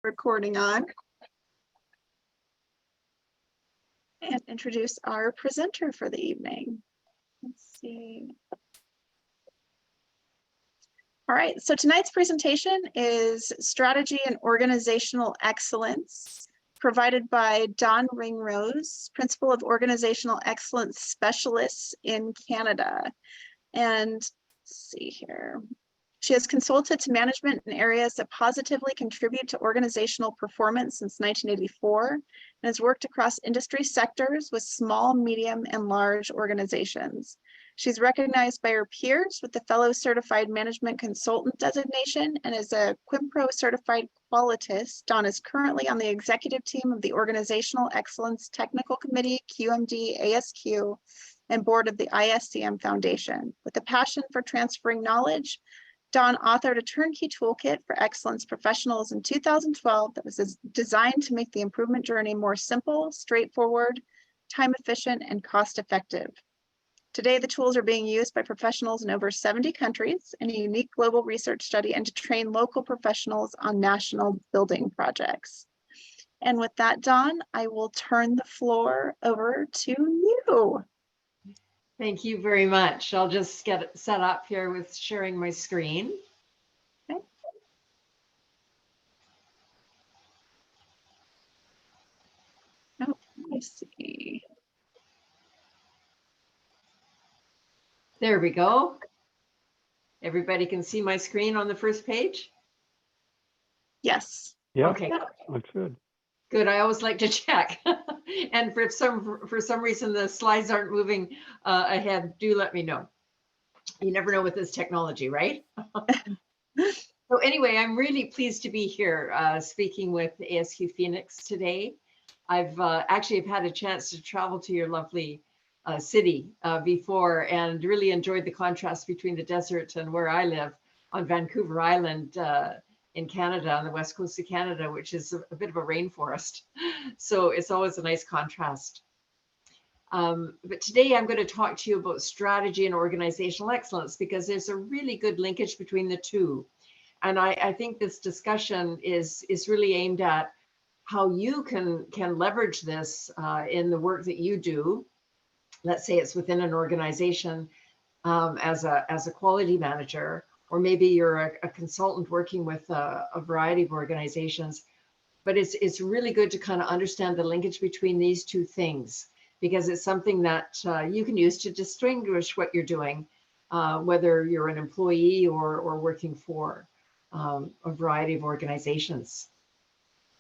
Recording on. And introduce our presenter for the evening. Let's see. All right, so tonight's presentation is Strategy and Organizational Excellence, provided by Dawn Ringrose, Principal of Organizational Excellence Specialists in Canada. And let's see here. She has consulted to management in areas that positively contribute to organizational performance since 1984 and has worked across industry sectors with small, medium, and large organizations. She's recognized by her peers with the Fellow Certified Management Consultant designation and is a Quimpro Certified Qualitist. Dawn is currently on the executive team of the Organizational Excellence Technical Committee, QMD, ASQ, and board of the ISCM Foundation. With a passion for transferring knowledge, Dawn authored a turnkey toolkit for excellence professionals in 2012 that was designed to make the improvement journey more simple, straightforward, time efficient, and cost effective. Today, the tools are being used by professionals in over 70 countries in a unique global research study and to train local professionals on national building projects. And with that, Dawn, I will turn the floor over to you. Thank you very much. I'll just get it set up here with sharing my screen. Okay. Oh, let me see. There we go. Everybody can see my screen on the first page? Yes. Yeah, Okay. looks good. Good. I always like to check. And for some reason the slides aren't moving ahead, do let me know. You never know with this technology, right? So anyway, I'm really pleased to be here speaking with ASQ Phoenix today. I've actually had a chance to travel to your lovely city before and really enjoyed the contrast between the desert and where I live on Vancouver Island in Canada, on the west coast of Canada, which is a bit of a rainforest. So it's always a nice contrast. But today I'm going to talk to you about strategy and organizational excellence because there's a really good linkage between the two. And I think this discussion is really aimed at how you can leverage this in the work that you do. Let's say it's within an organization as a quality manager, or maybe you're a consultant working with a variety of organizations. But it's really good to kind of understand the linkage between these two things, because it's something that you can use to distinguish what you're doing, whether you're an employee or working for a variety of organizations.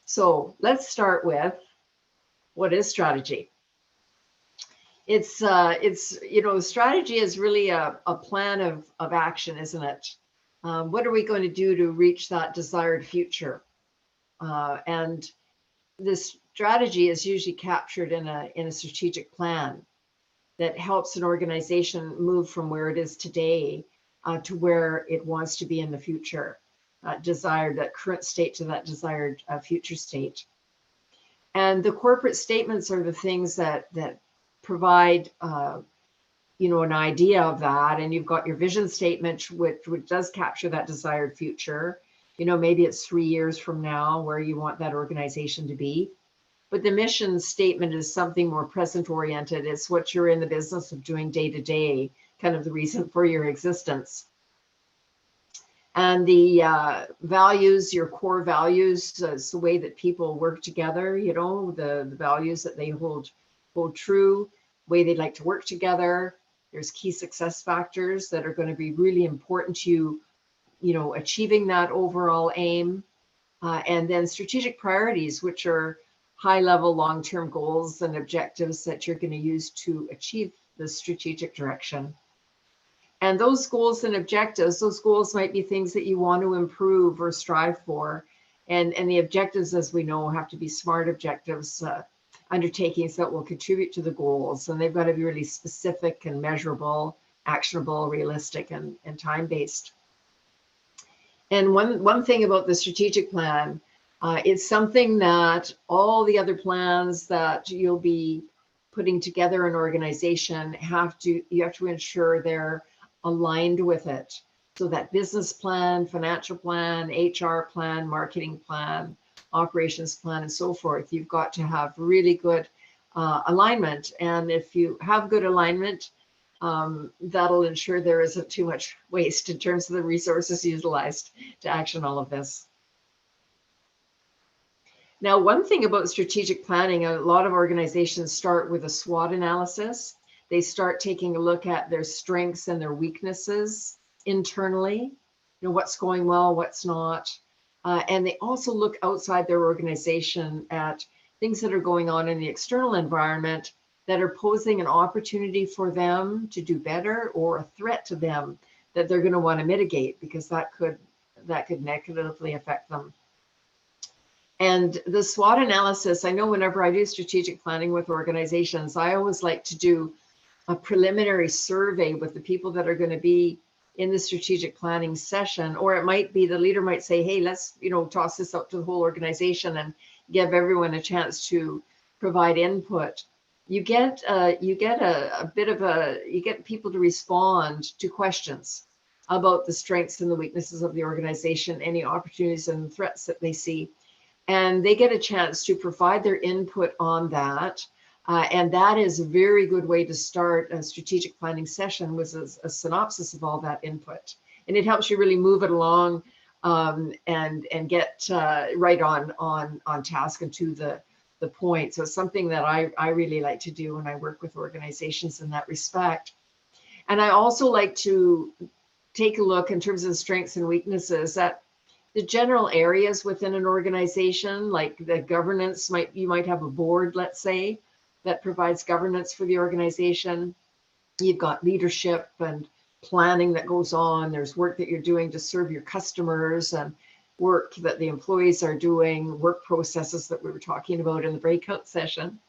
So let's start with, what is strategy? It's you know, strategy is really a plan of action, isn't it? What are we going to do to reach that desired future? And this strategy is usually captured in a strategic plan that helps an organization move from where it is today to where it wants to be in the future, that current state to that desired future state. And the corporate statements are the things that provide you know, an idea of that. And you've got your vision statement, which does capture that desired future. You know, maybe it's 3 years from now where you want that organization to be. But the mission statement is something more present oriented. It's what you're in the business of doing day to day, kind of the reason for your existence. And the values, your core values, is the way that people work together, you know, the values that they hold true, way they like to work together. There's key success factors that are going to be really important to you know, achieving that overall aim. And then strategic priorities, which are high-level long-term goals and objectives that you're going to use to achieve the strategic direction. And those goals and objectives, those goals might be things that you want to improve or strive for. And the objectives, as we know, have to be SMART objectives, undertakings that will contribute to the goals. And they've got to be really specific and measurable, actionable, realistic, and time-based. And one thing about the strategic plan, it's something that all the other plans that you'll be putting together an organization you have to ensure they're aligned with it. So that business plan, financial plan, HR plan, marketing plan, operations plan, and so forth. You've got to have really good alignment. And if you have good alignment, that'll ensure there isn't too much waste in terms of the resources utilized to action all of this. Now, one thing about strategic planning, a lot of organizations start with a SWOT analysis. They start taking a look at their strengths and their weaknesses internally, what's going well, what's not. And they also look outside their organization at things that are going on in the external environment that are posing an opportunity for them to do better, or a threat to them that they're going to want to mitigate, because that could negatively affect them. And the SWOT analysis, I know whenever I do strategic planning with organizations, I always like to do a preliminary survey with the people that are going to be in the strategic planning session. Or it might be the leader might say, hey, let's toss this out to the whole organization and give everyone a chance to provide input. You get people to respond to questions about the strengths and the weaknesses of the organization, any opportunities and threats that they see. And they get a chance to provide their input on that. And that is a very good way to start a strategic planning session, with a synopsis of all that input. And it helps you really move it along and get right on task and to the point. So it's something that I really like to do when I work with organizations in that respect. And I also like to take a look in terms of the strengths and weaknesses at the general areas within an organization, like the governance. You might have a board, let's say, that provides governance for the organization. You've got leadership and planning that goes on. There's work that you're doing to serve your customers, and work that the employees are doing, work processes that we were talking about in the breakout session,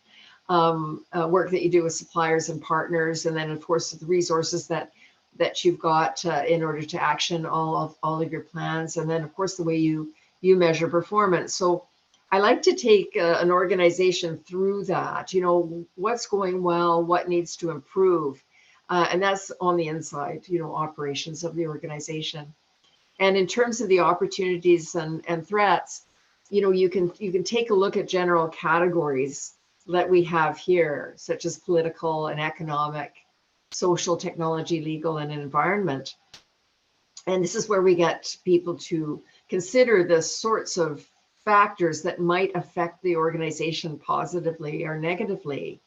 work that you do with suppliers and partners, and then of course the resources that you've got in order to action all of your plans, and then of course the way you measure performance. So I like to take an organization through that, what's going well, what needs to improve, and that's on the inside, operations of the organization. And in terms of the opportunities and threats, you can take a look at general categories that we have here, such as political and economic, social, technology, legal, and environment. And this is where we get people to consider the sorts of factors that might affect the organization positively or negatively.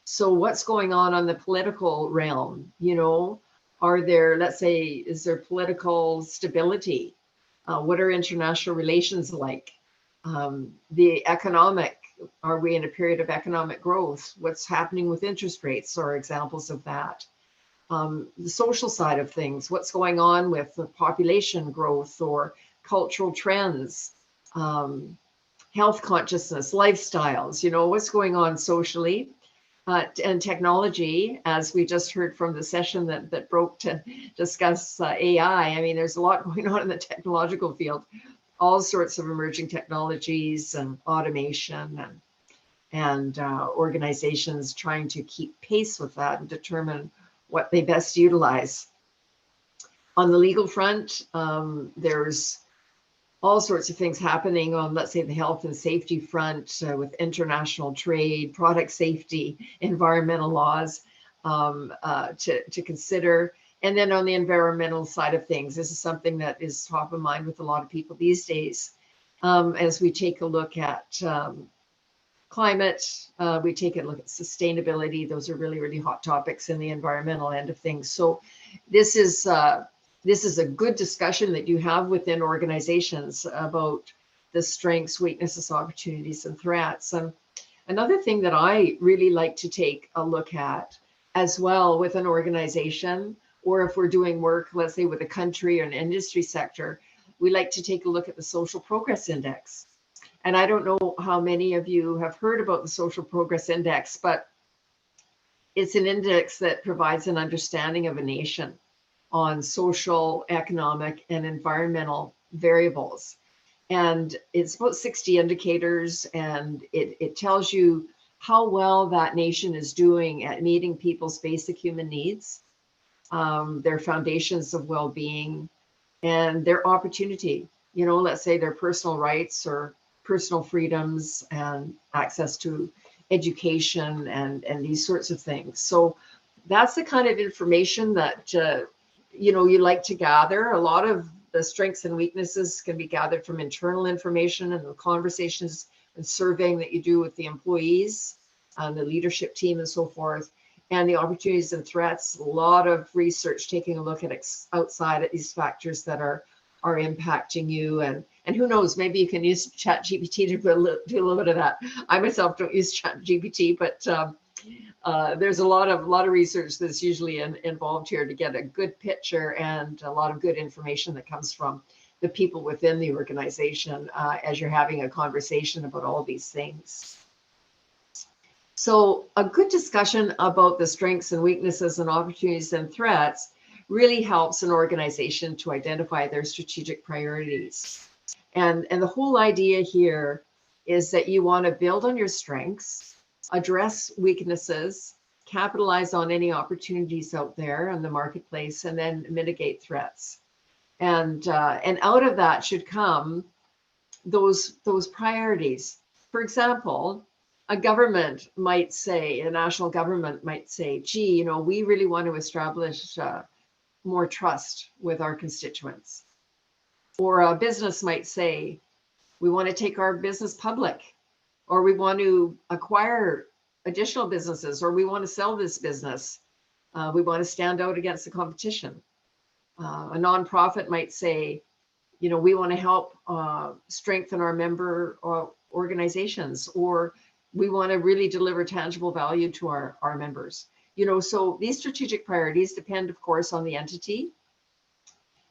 So what's going on the political realm? Are there, let's say, is there political stability? What are international relations like? The economic, are we in a period of economic growth? What's happening with interest rates are examples of that. The social side of things, what's going on with the population growth or cultural trends, health consciousness, lifestyles, what's going on socially, and technology, as we just heard from the session that broke to discuss AI. I mean, there's a lot going on in the technological field, all sorts of emerging technologies and automation, and organizations trying to keep pace with that and determine what they best utilize. On the legal front, there's all sorts of things happening on, let's say, the health and safety front, with international trade, product safety, environmental laws to consider. And then on the environmental side of things, this is something that is top of mind with a lot of people these days. As we take a look at climate, we take a look at sustainability. Those are really, really hot topics in the environmental end of things. So this is a good discussion that you have within organizations about the strengths, weaknesses, opportunities, and threats. And another thing that I really like to take a look at as well with an organization, or if we're doing work, let's say with a country or an industry sector, we like to take a look at the Social Progress Index. And I don't know how many of you have heard about the Social Progress Index, but it's an index that provides an understanding of a nation on social, economic, and environmental variables. And it's about 60 indicators, and it tells you how well that nation is doing at meeting people's basic human needs, their foundations of well-being, and their opportunity, let's say their personal rights or personal freedoms and access to education and these sorts of things. So that's the kind of information that you like to gather. A lot of the strengths and weaknesses can be gathered from internal information and the conversations and surveying that you do with the employees and the leadership team and so forth, and the opportunities and threats. A lot of research taking a look at outside at these factors that are impacting you, and who knows, maybe you can use ChatGPT to do a little bit of that. I myself don't use ChatGPT, but there's a lot of research that's usually involved here to get a good picture and a lot of good information that comes from the people within the organization as you're having a conversation about all these things. So a good discussion about the strengths and weaknesses and opportunities and threats really helps an organization to identify their strategic priorities. And the whole idea here is that you want to build on your strengths, address weaknesses, capitalize on any opportunities out there in the marketplace, and then mitigate threats. And out of that should come those priorities. For example, a government might say, a national government might say, gee, we really want to establish more trust with our constituents. Or a business might say, we want to take our business public, or we want to acquire additional businesses, or we want to sell this business. We want to stand out against the competition. A nonprofit might say, we want to help strengthen our member organizations, or we want to really deliver tangible value to our members. So these strategic priorities depend, of course, on the entity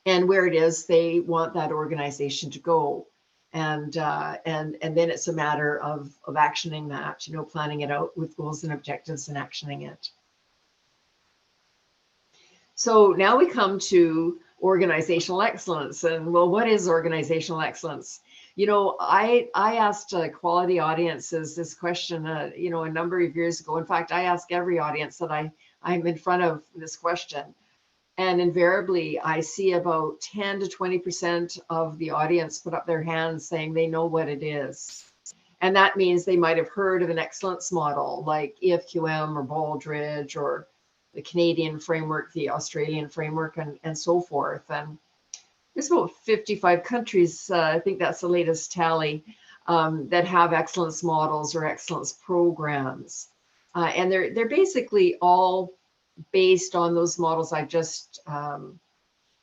and where it is they want that organization to go. And then it's a matter of actioning that, planning it out with goals and objectives and actioning it. So now we come to organizational excellence. And well, what is organizational excellence? I asked quality audiences this question, a number of years ago. In fact, I ask every audience that I'm in front of this question. And invariably, I see about 10 to 20% of the audience put up their hands saying they know what it is. And that means they might have heard of an excellence model like ASQ or Baldrige or the Canadian framework, the Australian framework, and so forth. And there's about 55 countries, I think that's the latest tally, that have excellence models or excellence programs. And they're basically all based on those models I just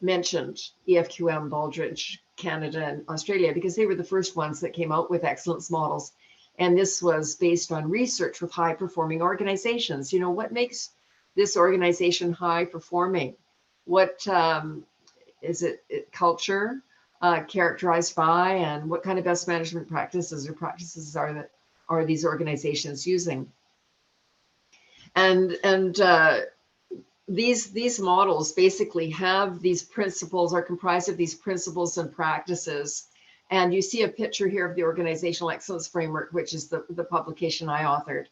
mentioned, ASQ, Baldrige, Canada, and Australia, because they were the first ones that came out with excellence models. And this was based on research with high-performing organizations. What makes this organization high-performing? What is it culture characterized by, and what kind of best management practices or practices are these organizations using? And these models basically have these principles, are comprised of these principles and practices. And you see a picture here of the Organizational Excellence Framework, which is the publication I authored.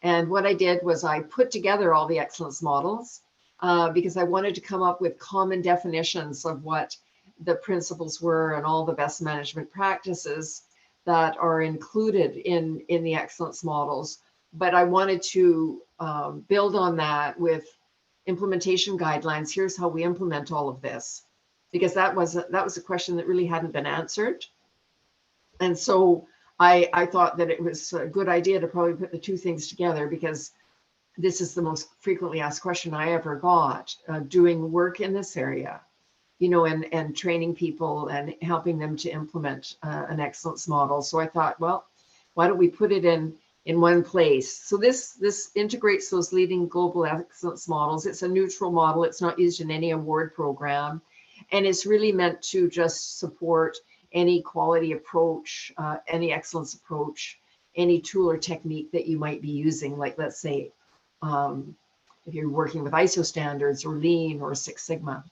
And what I did was I put together all the excellence models because I wanted to come up with common definitions of what the principles were and all the best management practices that are included in the excellence models. But I wanted to build on that with implementation guidelines. Here's how we implement all of this, because that was a question that really hadn't been answered. And so I thought that it was a good idea to probably put the two things together, because this is the most frequently asked question I ever got doing work in this area, and training people and helping them to implement an excellence model. So I thought, well, why don't we put it in one place? So this integrates those leading global excellence models. It's a neutral model. It's not used in any award program. And it's really meant to just support any quality approach, any excellence approach, any tool or technique that you might be using. Like, let's say, if you're working with ISO standards or Lean or Six Sigma.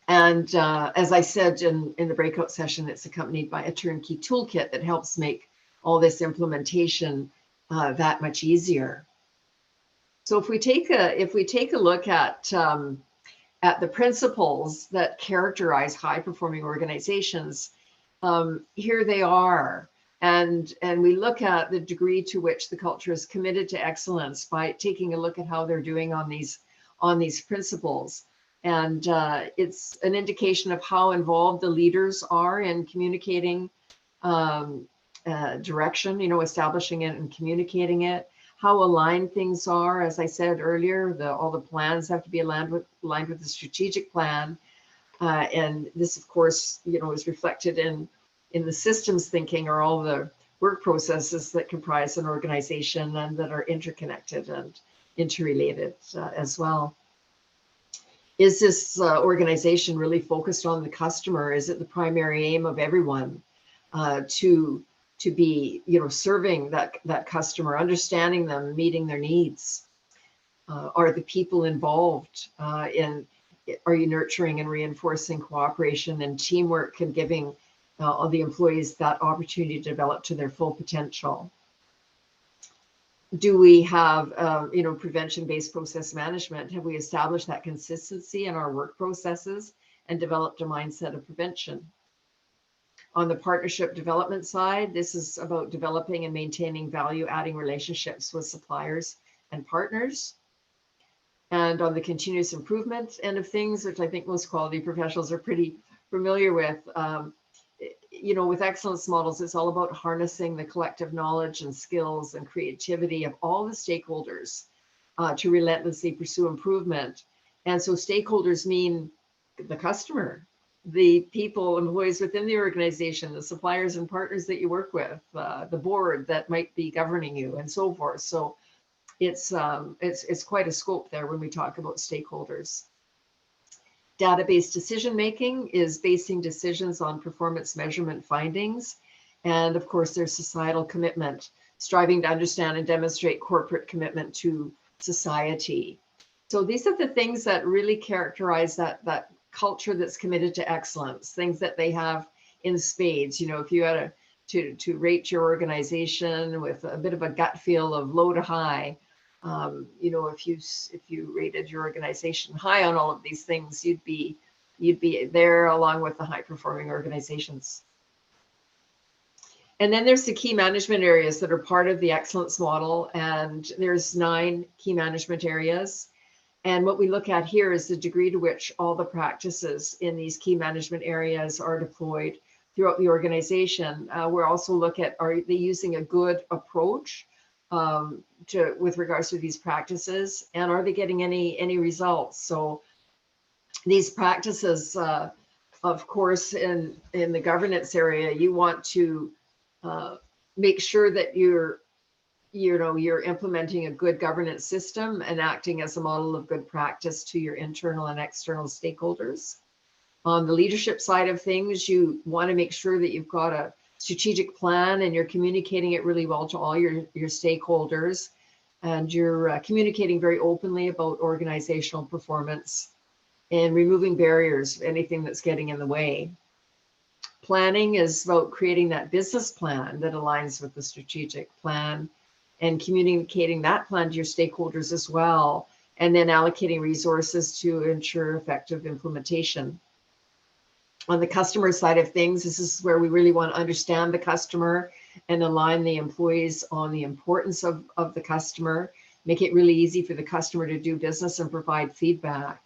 And as I said in the breakout session, it's accompanied by a turnkey toolkit that helps make all this implementation that much easier. So if we take a look at the principles that characterize high-performing organizations, here they are. And we look at the degree to which the culture is committed to excellence by taking a look at how they're doing on these principles. And it's an indication of how involved the leaders are in communicating direction, establishing it and communicating it, how aligned things are. As I said earlier, all the plans have to be aligned with the strategic plan. And this, of course, is reflected in the systems thinking, or all the work processes that comprise an organization and that are interconnected and interrelated as well. Is this organization really focused on the customer? Is it the primary aim of everyone to be, serving that customer, understanding them, meeting their needs? Are the people involved are you nurturing and reinforcing cooperation and teamwork and giving all the employees that opportunity to develop to their full potential? Do we have, prevention-based process management? Have we established that consistency in our work processes and developed a mindset of prevention? On the partnership development side, this is about developing and maintaining value-adding relationships with suppliers and partners. And on the continuous improvement end of things, which I think most quality professionals are pretty familiar with, with excellence models, it's all about harnessing the collective knowledge and skills and creativity of all the stakeholders to relentlessly pursue improvement. And so stakeholders mean the customer, the people, employees within the organization, the suppliers and partners that you work with, the board that might be governing you, and so forth. So it's quite a scope there when we talk about stakeholders. Database decision making is basing decisions on performance measurement findings. And of course, there's societal commitment, striving to understand and demonstrate corporate commitment to society. So these are the things that really characterize that culture that's committed to excellence, things that they have in spades. If you had to rate your organization with a bit of a gut feel of low to high, if you rated your organization high on all of these things, you'd be there along with the high performing organizations. And then there's the key management areas that are part of the excellence model, and there's 9 key management areas. And what we look at here is the degree to which all the practices in these key management areas are deployed throughout the organization. We're also look at, are they using a good approach with regards to these practices, and are they getting any results? So these practices, of course, in the governance area, you want to make sure that you're implementing a good governance system and acting as a model of good practice to your internal and external stakeholders. On the leadership side of things, you want to make sure that you've got a strategic plan and you're communicating it really well to all your stakeholders, and you're communicating very openly about organizational performance and removing barriers, anything that's getting in the way. Planning is about creating that business plan that aligns with the strategic plan and communicating that plan to your stakeholders as well, and then allocating resources to ensure effective implementation. On the customer side of things, this is where we really want to understand the customer and align the employees on the importance of the customer, make it really easy for the customer to do business and provide feedback.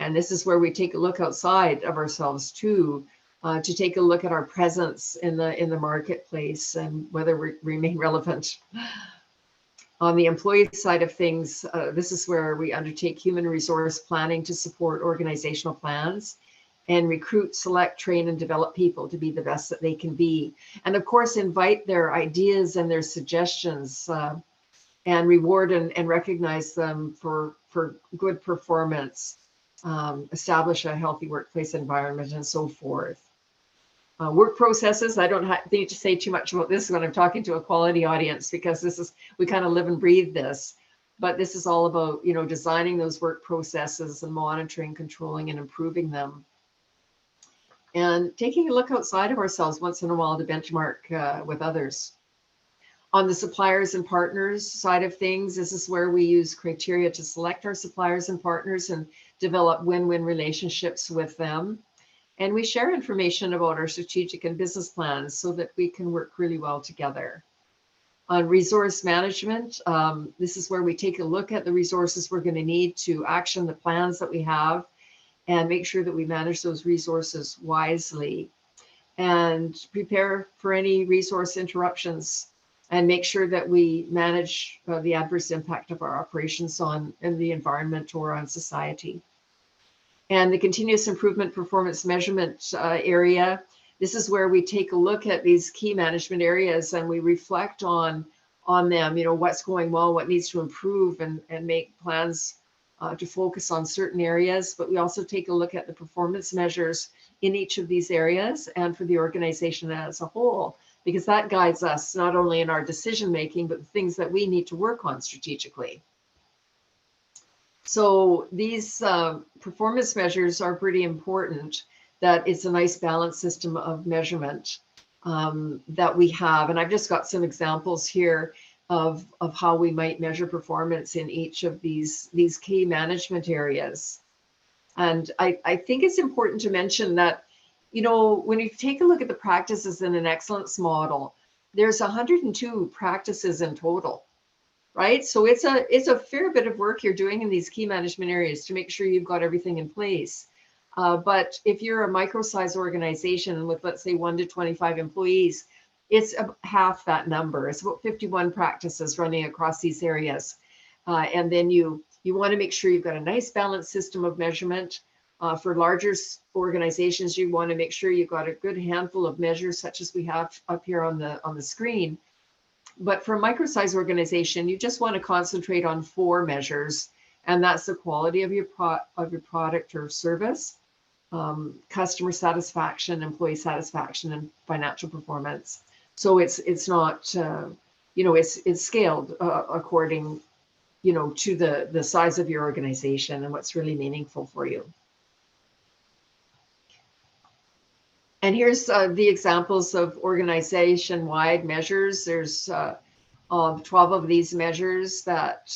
And this is where we take a look outside of ourselves too, to take a look at our presence in the marketplace and whether we remain relevant. On the employee side of things, this is where we undertake human resource planning to support organizational plans and recruit, select, train, and develop people to be the best that they can be. And of course, invite their ideas and their suggestions and reward and recognize them for good performance, establish a healthy workplace environment, and so forth. Work processes, I don't need to say too much about this when I'm talking to a quality audience, because we kind of live and breathe this. But this is all about, designing those work processes and monitoring, controlling, and improving them. And taking a look outside of ourselves once in a while to benchmark with others. On the suppliers and partners side of things, this is where we use criteria to select our suppliers and partners and develop win-win relationships with them. And we share information about our strategic and business plans so that we can work really well together. On resource management, this is where we take a look at the resources we're going to need to action the plans that we have and make sure that we manage those resources wisely and prepare for any resource interruptions and make sure that we manage the adverse impact of our operations on the environment or on society. And the continuous improvement performance measurement area, this is where we take a look at these key management areas and we reflect on them, what's going well, what needs to improve, and make plans to focus on certain areas. But we also take a look at the performance measures in each of these areas and for the organization as a whole, because that guides us not only in our decision making, but the things that we need to work on strategically. So these performance measures are pretty important, that it's a nice balanced system of measurement that we have. And I've just got some examples here of how we might measure performance in each of these key management areas. And I think it's important to mention that, when you take a look at the practices in an excellence model, there's 102 practices in total. Right? So it's a fair bit of work you're doing in these key management areas to make sure you've got everything in place. But if you're a micro-size organization with, let's say, 1 to 25 employees, it's half that number. It's about 51 practices running across these areas. And then you want to make sure you've got a nice balanced system of measurement. For larger organizations, you want to make sure you've got a good handful of measures, such as we have up here on the screen. But for a micro-size organization, you just want to concentrate on 4 measures, and that's the quality of your product or service, customer satisfaction, employee satisfaction, and financial performance. So it's not it's scaled according to the size of your organization and what's really meaningful for you. And here's the examples of organization-wide measures. There's 12 of these measures that,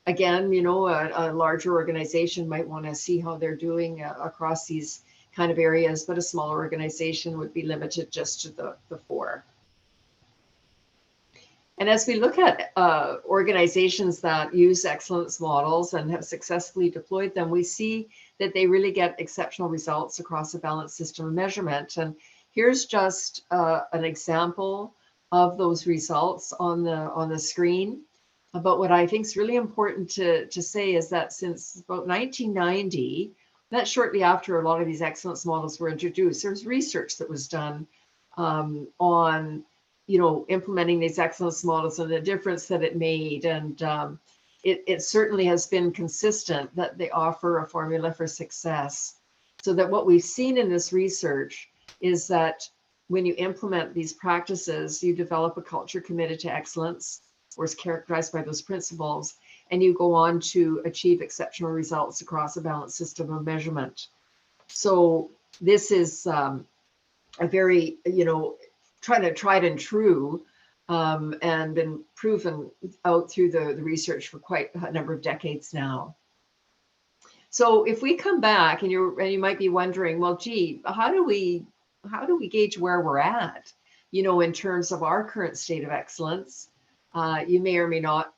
again, a larger organization might want to see how they're doing across these kind of areas, but a smaller organization would be limited just to the 4. And as we look at organizations that use excellence models and have successfully deployed them, we see that they really get exceptional results across a balanced system of measurement. And here's just an example of those results on the screen. But what I think is really important to say is that since about 1990, that's shortly after a lot of these excellence models were introduced, there was research that was done on implementing these excellence models and the difference that it made. And it certainly has been consistent that they offer a formula for success. So that what we've seen in this research is that when you implement these practices, you develop a culture committed to excellence, or is characterized by those principles, and you go on to achieve exceptional results across a balanced system of measurement. So this is a very, tried and true, and been proven out through the research for quite a number of decades now. So if we come back and you might be wondering, well, gee, how do we gauge where we're at, in terms of our current state of excellence? You may or may not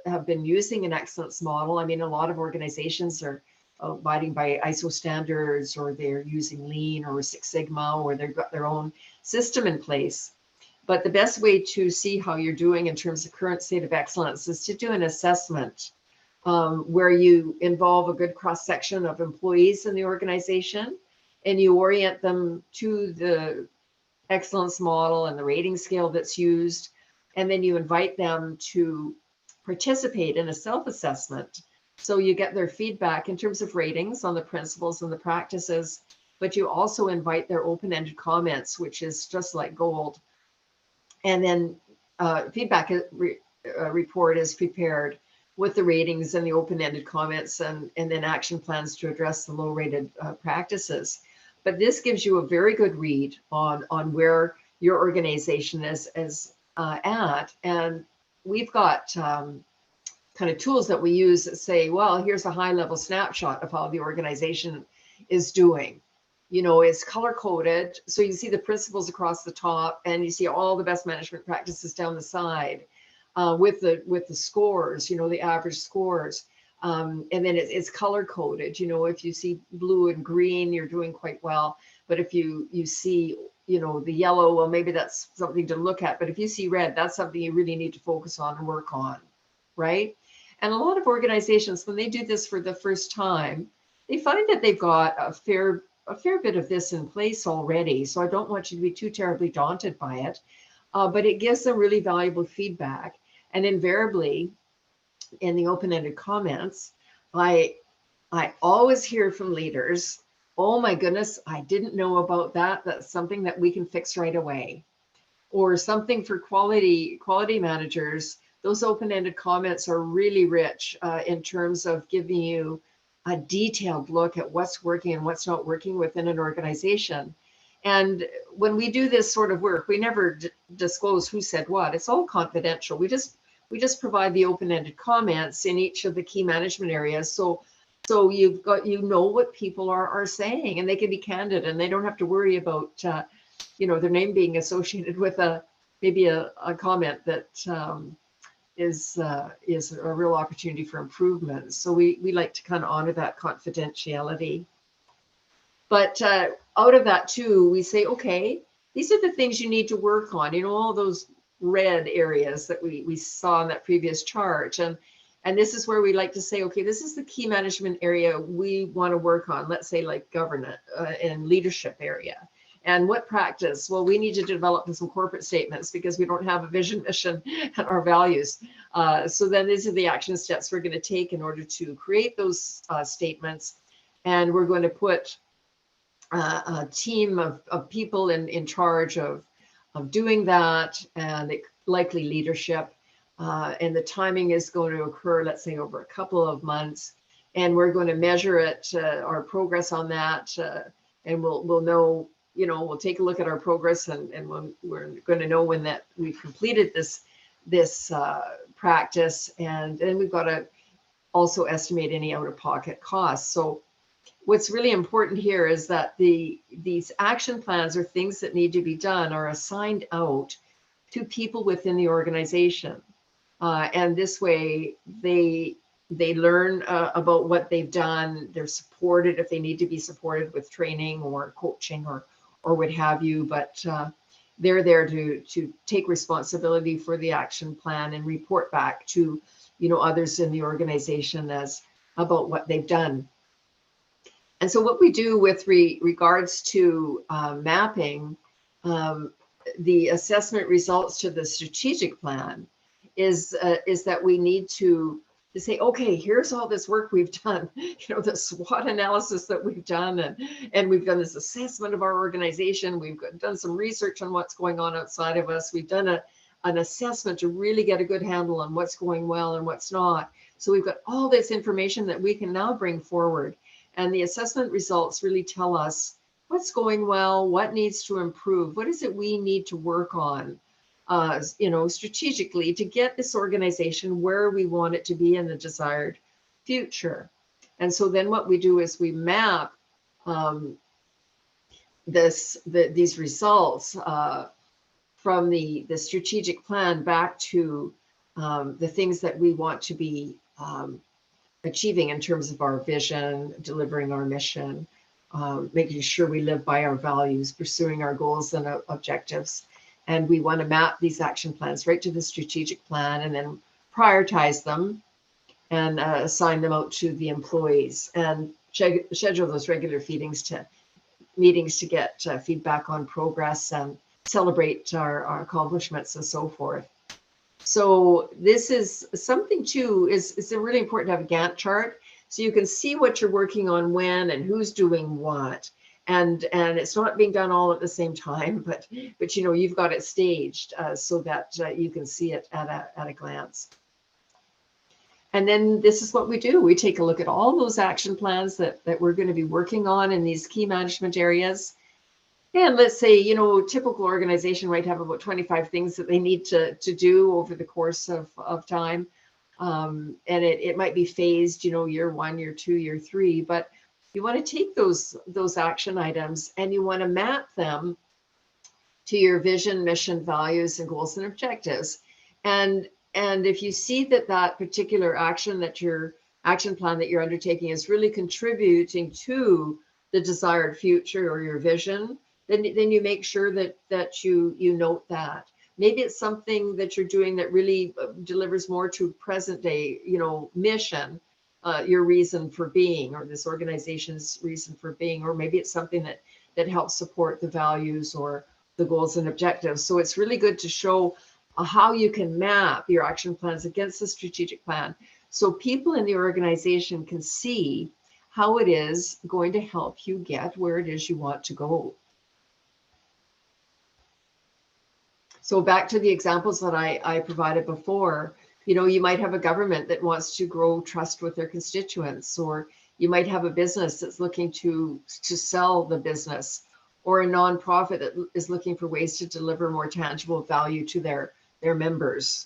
have been using an excellence model. I mean, a lot of organizations are abiding by ISO standards, or they're using Lean or Six Sigma, or they've got their own system in place. But the best way to see how you're doing in terms of current state of excellence is to do an assessment where you involve a good cross-section of employees in the organization, and you orient them to the excellence model and the rating scale that's used. And then you invite them to participate in a self-assessment. So you get their feedback in terms of ratings on the principles and the practices, but you also invite their open-ended comments, which is just like gold. And then feedback report is prepared with the ratings and the open-ended comments, and then action plans to address the low-rated practices. But this gives you a very good read on where your organization is at. And we've got kind of tools that we use that say, well, here's a high-level snapshot of how the organization is doing. you know, is color coded. So you see the principles across the top, and you see all the best management practices down the side, with the scores, you know, the average scores. And then it's color coded. You know, if you see blue and green, you're doing quite well. But if you see, you know, the yellow, well, maybe that's something to look at. But if you see red, that's something you really need to focus on and work on, right? And a lot of organizations, when they do this for the first time, they find that they've got a fair bit of this in place already. So I don't want you to be too terribly daunted by it, but it gives them really valuable feedback. And invariably, in the open-ended comments, I always hear from leaders, oh my goodness, I didn't know about that. That's something that we can fix right away. Or something for quality managers, those open-ended comments are really rich in terms of giving you a detailed look at what's working and what's not working within an organization. And when we do this sort of work, we never disclose who said what. It's all confidential. We just provide the open-ended comments in each of the key management areas. So you've got, you know, what people are saying, and they can be candid, and they don't have to worry about you know, their name being associated with maybe a comment that is a real opportunity for improvement. So we like to kind of honor that confidentiality. But out of that too, we say, okay, these are the things you need to work on. You know, all those red areas that we saw in that previous chart. And this is where we like to say, okay, this is the key management area we want to work on. Let's say like governance and leadership area. And what practice? Well, we need to develop some corporate statements because we don't have a vision, mission, and our values. So then these are the action steps we're going to take in order to create those statements. And we're going to put a team of people in charge of doing that, and likely leadership. And the timing is going to occur, let's say, over a couple of months. And we're going to measure it, our progress on that, and we'll know. You know, we'll take a look at our progress, and we're going to know when that we've completed this practice, and then we've got to also estimate any out-of-pocket costs. So what's really important here is that these action plans or things that need to be done are assigned out to people within the organization, and this way they learn about what they've done. They're supported if they need to be supported with training or coaching or what have you, but they're there to take responsibility for the action plan and report back to, you know, others in the organization as about what they've done. And so what we do with regards to mapping the assessment results to the strategic plan is that we need to say, okay, here's all this work we've done, you know, the SWOT analysis that we've done, and we've done this assessment of our organization. We've done some research on what's going on outside of us. We've done an assessment to really get a good handle on what's going well and what's not. So we've got all this information that we can now bring forward. And the assessment results really tell us what's going well, what needs to improve, what is it we need to work on, you know, strategically to get this organization where we want it to be in the desired future. And so then what we do is we map these results from the strategic plan back to the things that we want to be achieving in terms of our vision, delivering our mission, making sure we live by our values, pursuing our goals and objectives. And we want to map these action plans right to the strategic plan, and then prioritize them and assign them out to the employees, and schedule those regular meetings to get feedback on progress and celebrate our accomplishments and so forth. So this is something too, it's really important to have a Gantt chart so you can see what you're working on when and who's doing what. And it's not being done all at the same time, but you know, you've got it staged so that you can see it at a glance. And then this is what we do. We take a look at all those action plans that we're going to be working on in these key management areas. And let's say, you know, typical organization might have about 25 things that they need to do over the course of time. And it might be phased, you know, year 1, year 2, year 3, but you want to take those action items and you want to map them to your vision, mission, values, and goals and objectives. And if you see that that particular action plan that you're undertaking is really contributing to the desired future or your vision, then you make sure that you note that. Maybe it's something that you're doing that really delivers more to present day, mission, your reason for being, or this organization's reason for being, or maybe it's something that helps support the values or the goals and objectives. So it's really good to show how you can map your action plans against the strategic plan, so people in the organization can see how it is going to help you get where it is you want to go. So back to the examples that I provided before, you might have a government that wants to grow trust with their constituents, or you might have a business that's looking to sell the business, or a nonprofit that is looking for ways to deliver more tangible value to their members.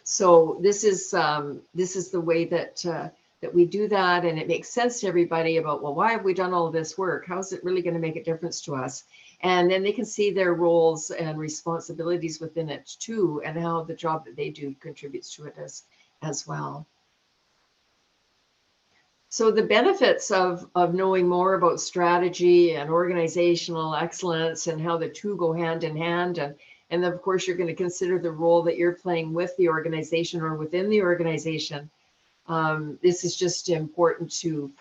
So this is the way that we do that, and it makes sense to everybody about, well, why have we done all of this work? How is it really going to make a difference to us? And then they can see their roles and responsibilities within it too, and how the job that they do contributes to it as well. So the benefits of knowing more about strategy and organizational excellence and how the two go hand in hand, and of course you're going to consider the role that you're playing with the organization or within the organization. This is just important to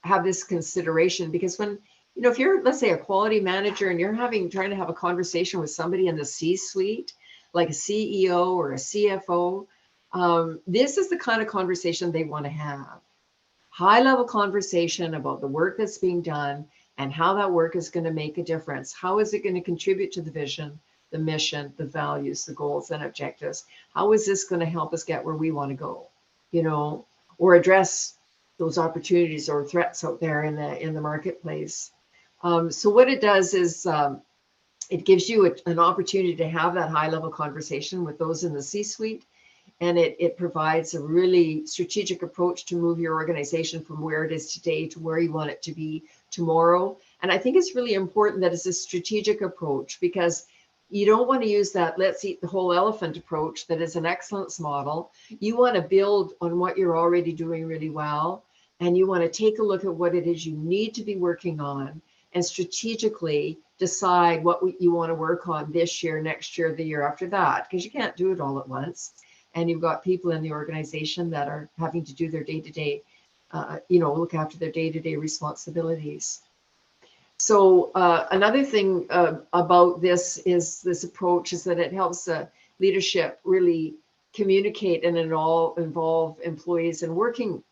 have this consideration, because when if you're, let's say, a quality manager and you're trying to have a conversation with somebody in the C-suite, like a CEO or a CFO, this is the kind of conversation they want to have. High-level conversation about the work that's being done and how that work is going to make a difference. How is it going to contribute to the vision, the mission, the values, the goals and objectives? How is this going to help us get where we want to go, or address those opportunities or threats out there in the marketplace? So what it does is it gives you an opportunity to have that high-level conversation with those in the C-suite, and it provides a really strategic approach to move your organization from where it is today to where you want it to be tomorrow. And I think it's really important that it's a strategic approach, because you don't want to use that let's eat the whole elephant approach that is an excellence model. You want to build on what you're already doing really well, and you want to take a look at what it is you need to be working on and strategically decide what you want to work on this year, next year, the year after that, because you can't do it all at once. And you've got people in the organization that are having to do their day-to-day, look after their day-to-day responsibilities. So another thing about this approach is that it helps leadership really communicate and involve employees in working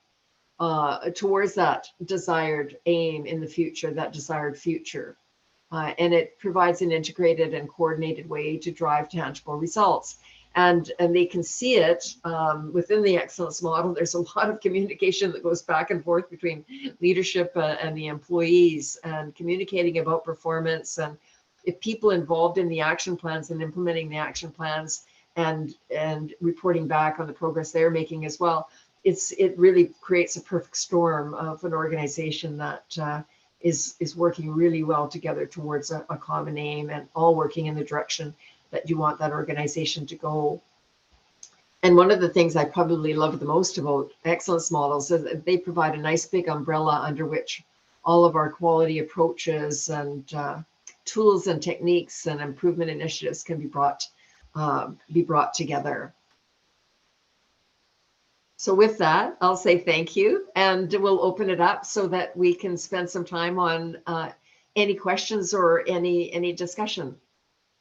towards that desired aim in the future, that desired future. And it provides an integrated and coordinated way to drive tangible results. And they can see it within the excellence model. There's a lot of communication that goes back and forth between leadership and the employees, and communicating about performance, and if people involved in the action plans and implementing the action plans and reporting back on the progress they're making as well. It really creates a perfect storm of an organization that is working really well together towards a common aim, and all working in the direction that you want that organization to go. And one of the things I probably love the most about excellence models is that they provide a nice big umbrella under which all of our quality approaches and tools and techniques and improvement initiatives can be brought together. So with that, I'll say thank you, and we'll open it up so that we can spend some time on any questions or any discussion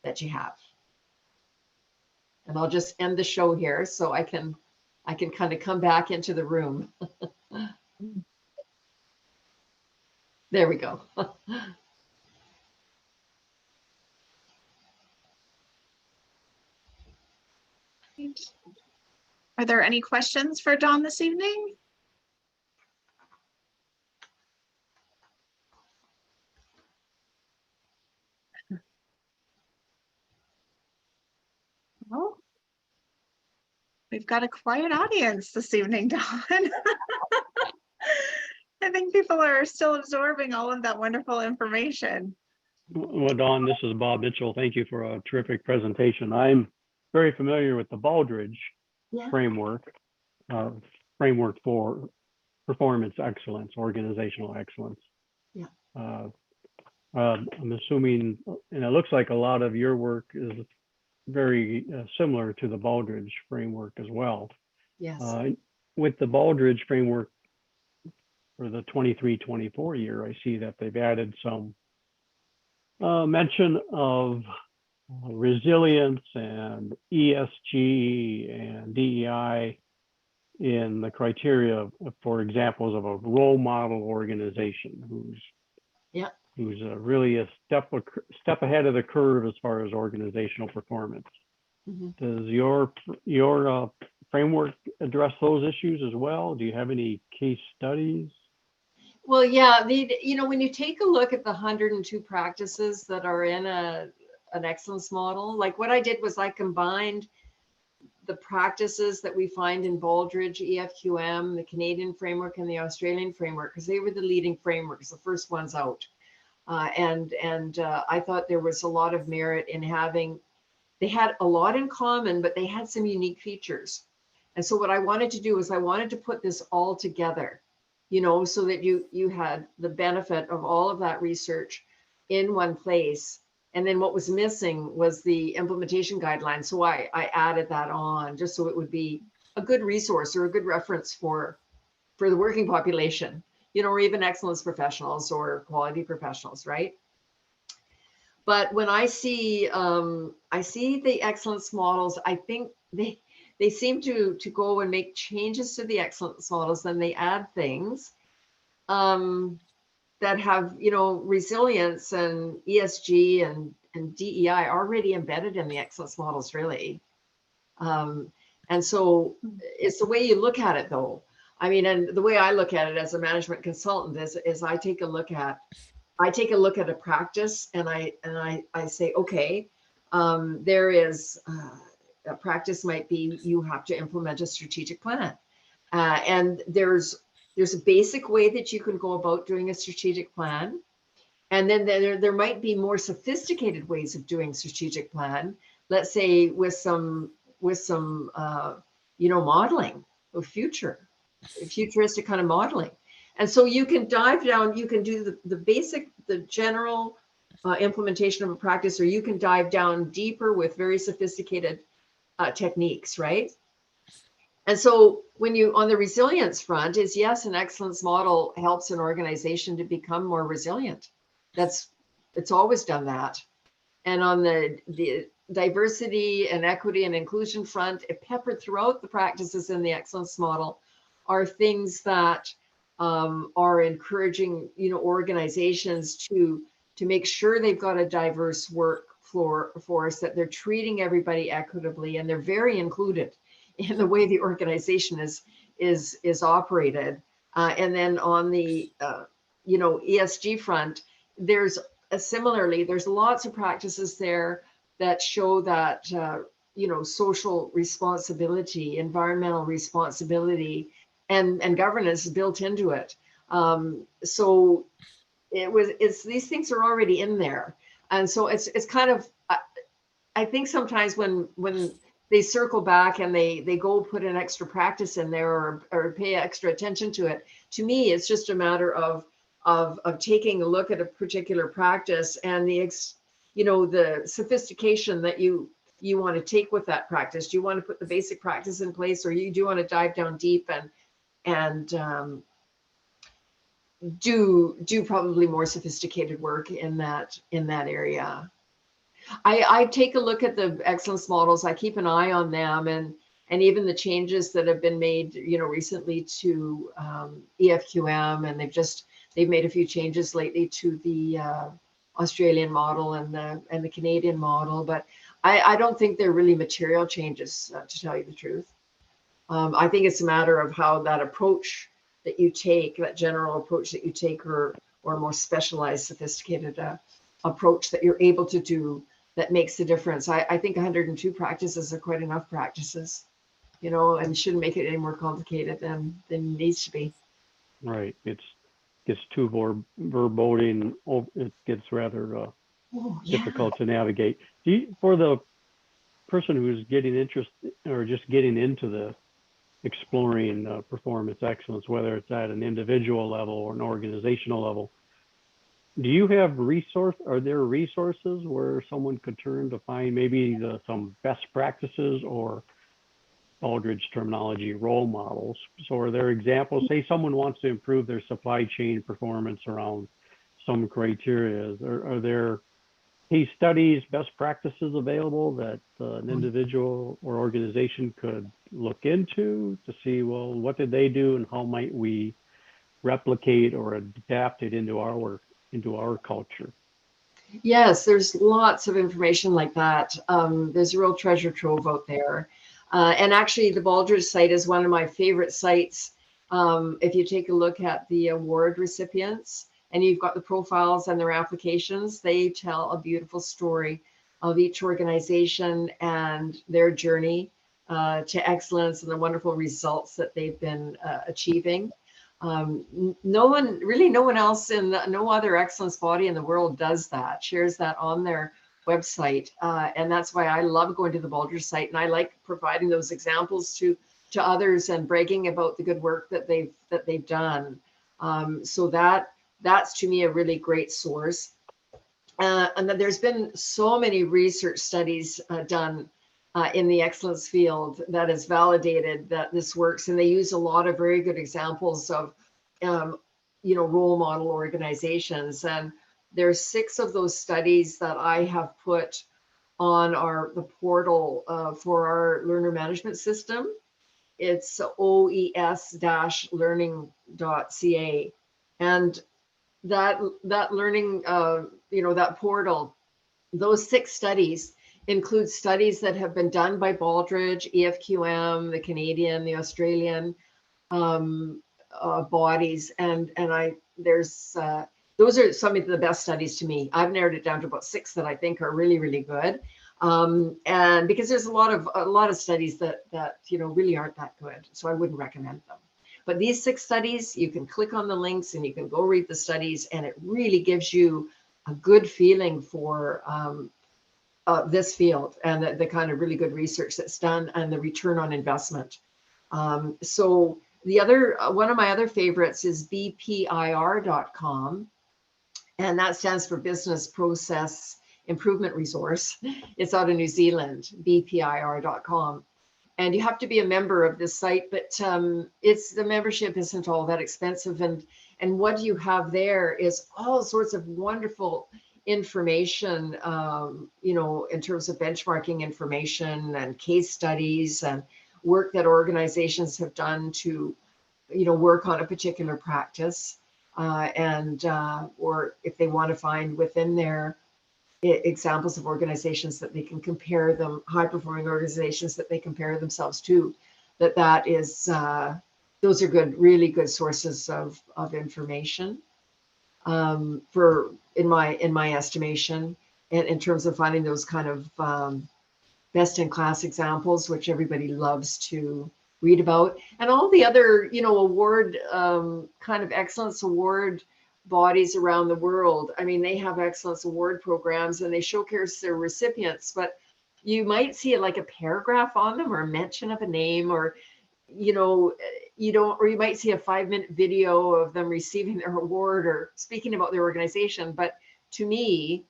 that you have. And I'll just end the show here so I can kind of come back into the room. There we go. Are there any questions for Dawn this evening? Well, we've got a quiet audience this evening, Dawn. I think people are still absorbing all of that wonderful information. Well, Dawn, this is Bob Mitchell. Thank you for a terrific presentation. I'm very familiar with the Baldrige Yeah. framework, for performance excellence, organizational excellence. Yeah. I'm assuming, and it looks like a lot of your work is very similar to the Baldrige framework as well. Yes. With the Baldrige framework for the 23-24 year, I see that they've added some mention of resilience and ESG and DEI in the criteria for examples of a role model organization who's really a step ahead of the curve as far as organizational performance. Mhm. Does your framework address those issues as well? Do you have any case studies? Well, yeah, when you take a look at the 102 practices that are in an excellence model, like what I did was I combined the practices that we find in Baldrige, EFQM, the Canadian framework, and the Australian framework, because they were the leading frameworks, the first ones out. I thought there was a lot of merit in they had a lot in common, but they had some unique features. And so what I wanted to do is I wanted to put this all together, so that you had the benefit of all of that research in one place. And then what was missing was the implementation guidelines. So I added that on just so it would be a good resource or a good reference for the working population, or even excellence professionals or quality professionals, right? But when I see the excellence models, I think they seem to go and make changes to the excellence models, then they add things that have, resilience and ESG and DEI already embedded in the excellence models, really. And so it's the way you look at it, though. I mean, and the way I look at it as a management consultant is I take a look at a practice and I say, okay, there is a practice might be you have to implement a strategic plan. And there's a basic way that you can go about doing a strategic plan. And then there might be more sophisticated ways of doing strategic plan, let's say with some modeling of futuristic kind of modeling. And so you can dive down, you can do the basic, the general implementation of a practice, or you can dive down deeper with very sophisticated techniques, right? And so when on the resilience front is, yes, an excellence model helps an organization to become more resilient. It's always done that. And on the diversity and equity and inclusion front, peppered throughout the practices in the excellence model are things that are encouraging, organizations to make sure they've got a diverse workforce, that they're treating everybody equitably, and they're very included in the way the organization is operated. And then on the ESG front, there's lots of practices there that show that social responsibility, environmental responsibility, and governance is built into it. So these things are already in there, and so it's kind of, I think sometimes when they circle back and they go put an extra practice in there or pay extra attention to it, to me it's just a matter of taking a look at a particular practice and the sophistication that you want to take with that practice. Do you want to put the basic practice in place, or you do want to dive down deep and do probably more sophisticated work in that area? I take a look at the excellence models. I keep an eye on them, and even the changes that have been made, recently to EFQM, and they've made a few changes lately to the Australian model and the Canadian model. But I don't think they're really material changes, to tell you the truth. I think it's a matter of how that approach that you take, that general approach that you take, or more specialized, sophisticated approach that you're able to do, that makes the difference. I think 102 practices are quite enough practices, and shouldn't make it any more complicated than it needs to be. Right. gets too verboten, it gets rather Oh, yeah. difficult to navigate. For the person who's getting interested or just getting into the exploring performance excellence, whether it's at an individual level or an organizational level, do you have are there resources where someone could turn to find maybe some best practices, or Aldridge terminology, role models? So are there examples, say someone wants to improve their supply chain performance around some criteria, are there case studies, best practices available that an individual or organization could look into to see, well, what did they do and how might we replicate or adapt it into our culture? Yes, there's lots of information like that. There's a real treasure trove out there. And actually, the Baldrige site is one of my favorite sites. If you take a look at the award recipients and you've got the profiles and their applications, they tell a beautiful story of each organization and their journey to excellence and the wonderful results that they've been achieving. No one else no other excellence body in the world does that, shares that on their website. And that's why I love going to the Baldrige site, and I like providing those examples to others and bragging about the good work that they've done. So that's to me a really great source. And then there's been so many research studies done in the excellence field that has validated that this works, and they use a lot of very good examples of role model organizations. And there's 6 of those studies that I have put on the portal for our learner management system. It's oes-learning.ca, and that learning that portal, those 6 studies include studies that have been done by Baldrige, EFQM, the Canadian, the Australian bodies, and those are some of the best studies to me. I've narrowed it down to about 6 that I think are really, really good. And because there's a lot of studies that really aren't that good, so I wouldn't recommend them. But these 6 studies, you can click on the links and you can go read the studies, and it really gives you a good feeling for this field and the kind of really good research that's done and the return on investment. So one of my other favorites is bpir.com, and that stands for Business Process Improvement Resource. It's out of New Zealand, bpir.com. And you have to be a member of this site, but the membership isn't all that expensive. And what you have there is all sorts of wonderful information, in terms of benchmarking information and case studies and work that organizations have done to, work on a particular practice, or if they want to find within their examples of organizations that they can compare them, high-performing organizations that they compare themselves to, that is, those are really good sources of information, in my estimation, and in terms of finding those kind of best-in-class examples, which everybody loves to read about. And all the other, award, kind of excellence award bodies around the world. I mean, they have excellence award programs and they showcase their recipients, but you might see like a paragraph on them or a mention of a name, or you might see a 5-minute video of them receiving their award or speaking about their organization. But to me,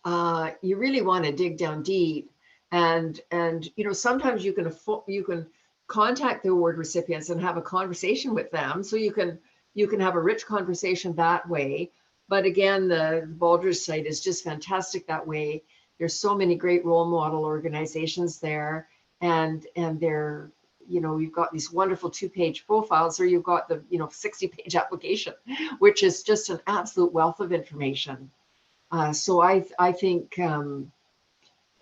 you really want to dig down deep, and sometimes you can contact the award recipients and have a conversation with them, so you can have a rich conversation that way. But again, the Baldrige site is just fantastic that way. There's so many great role model organizations there, and they're, you've got these wonderful 2-page profiles, or you've got the 60-page application, which is just an absolute wealth of information. So I think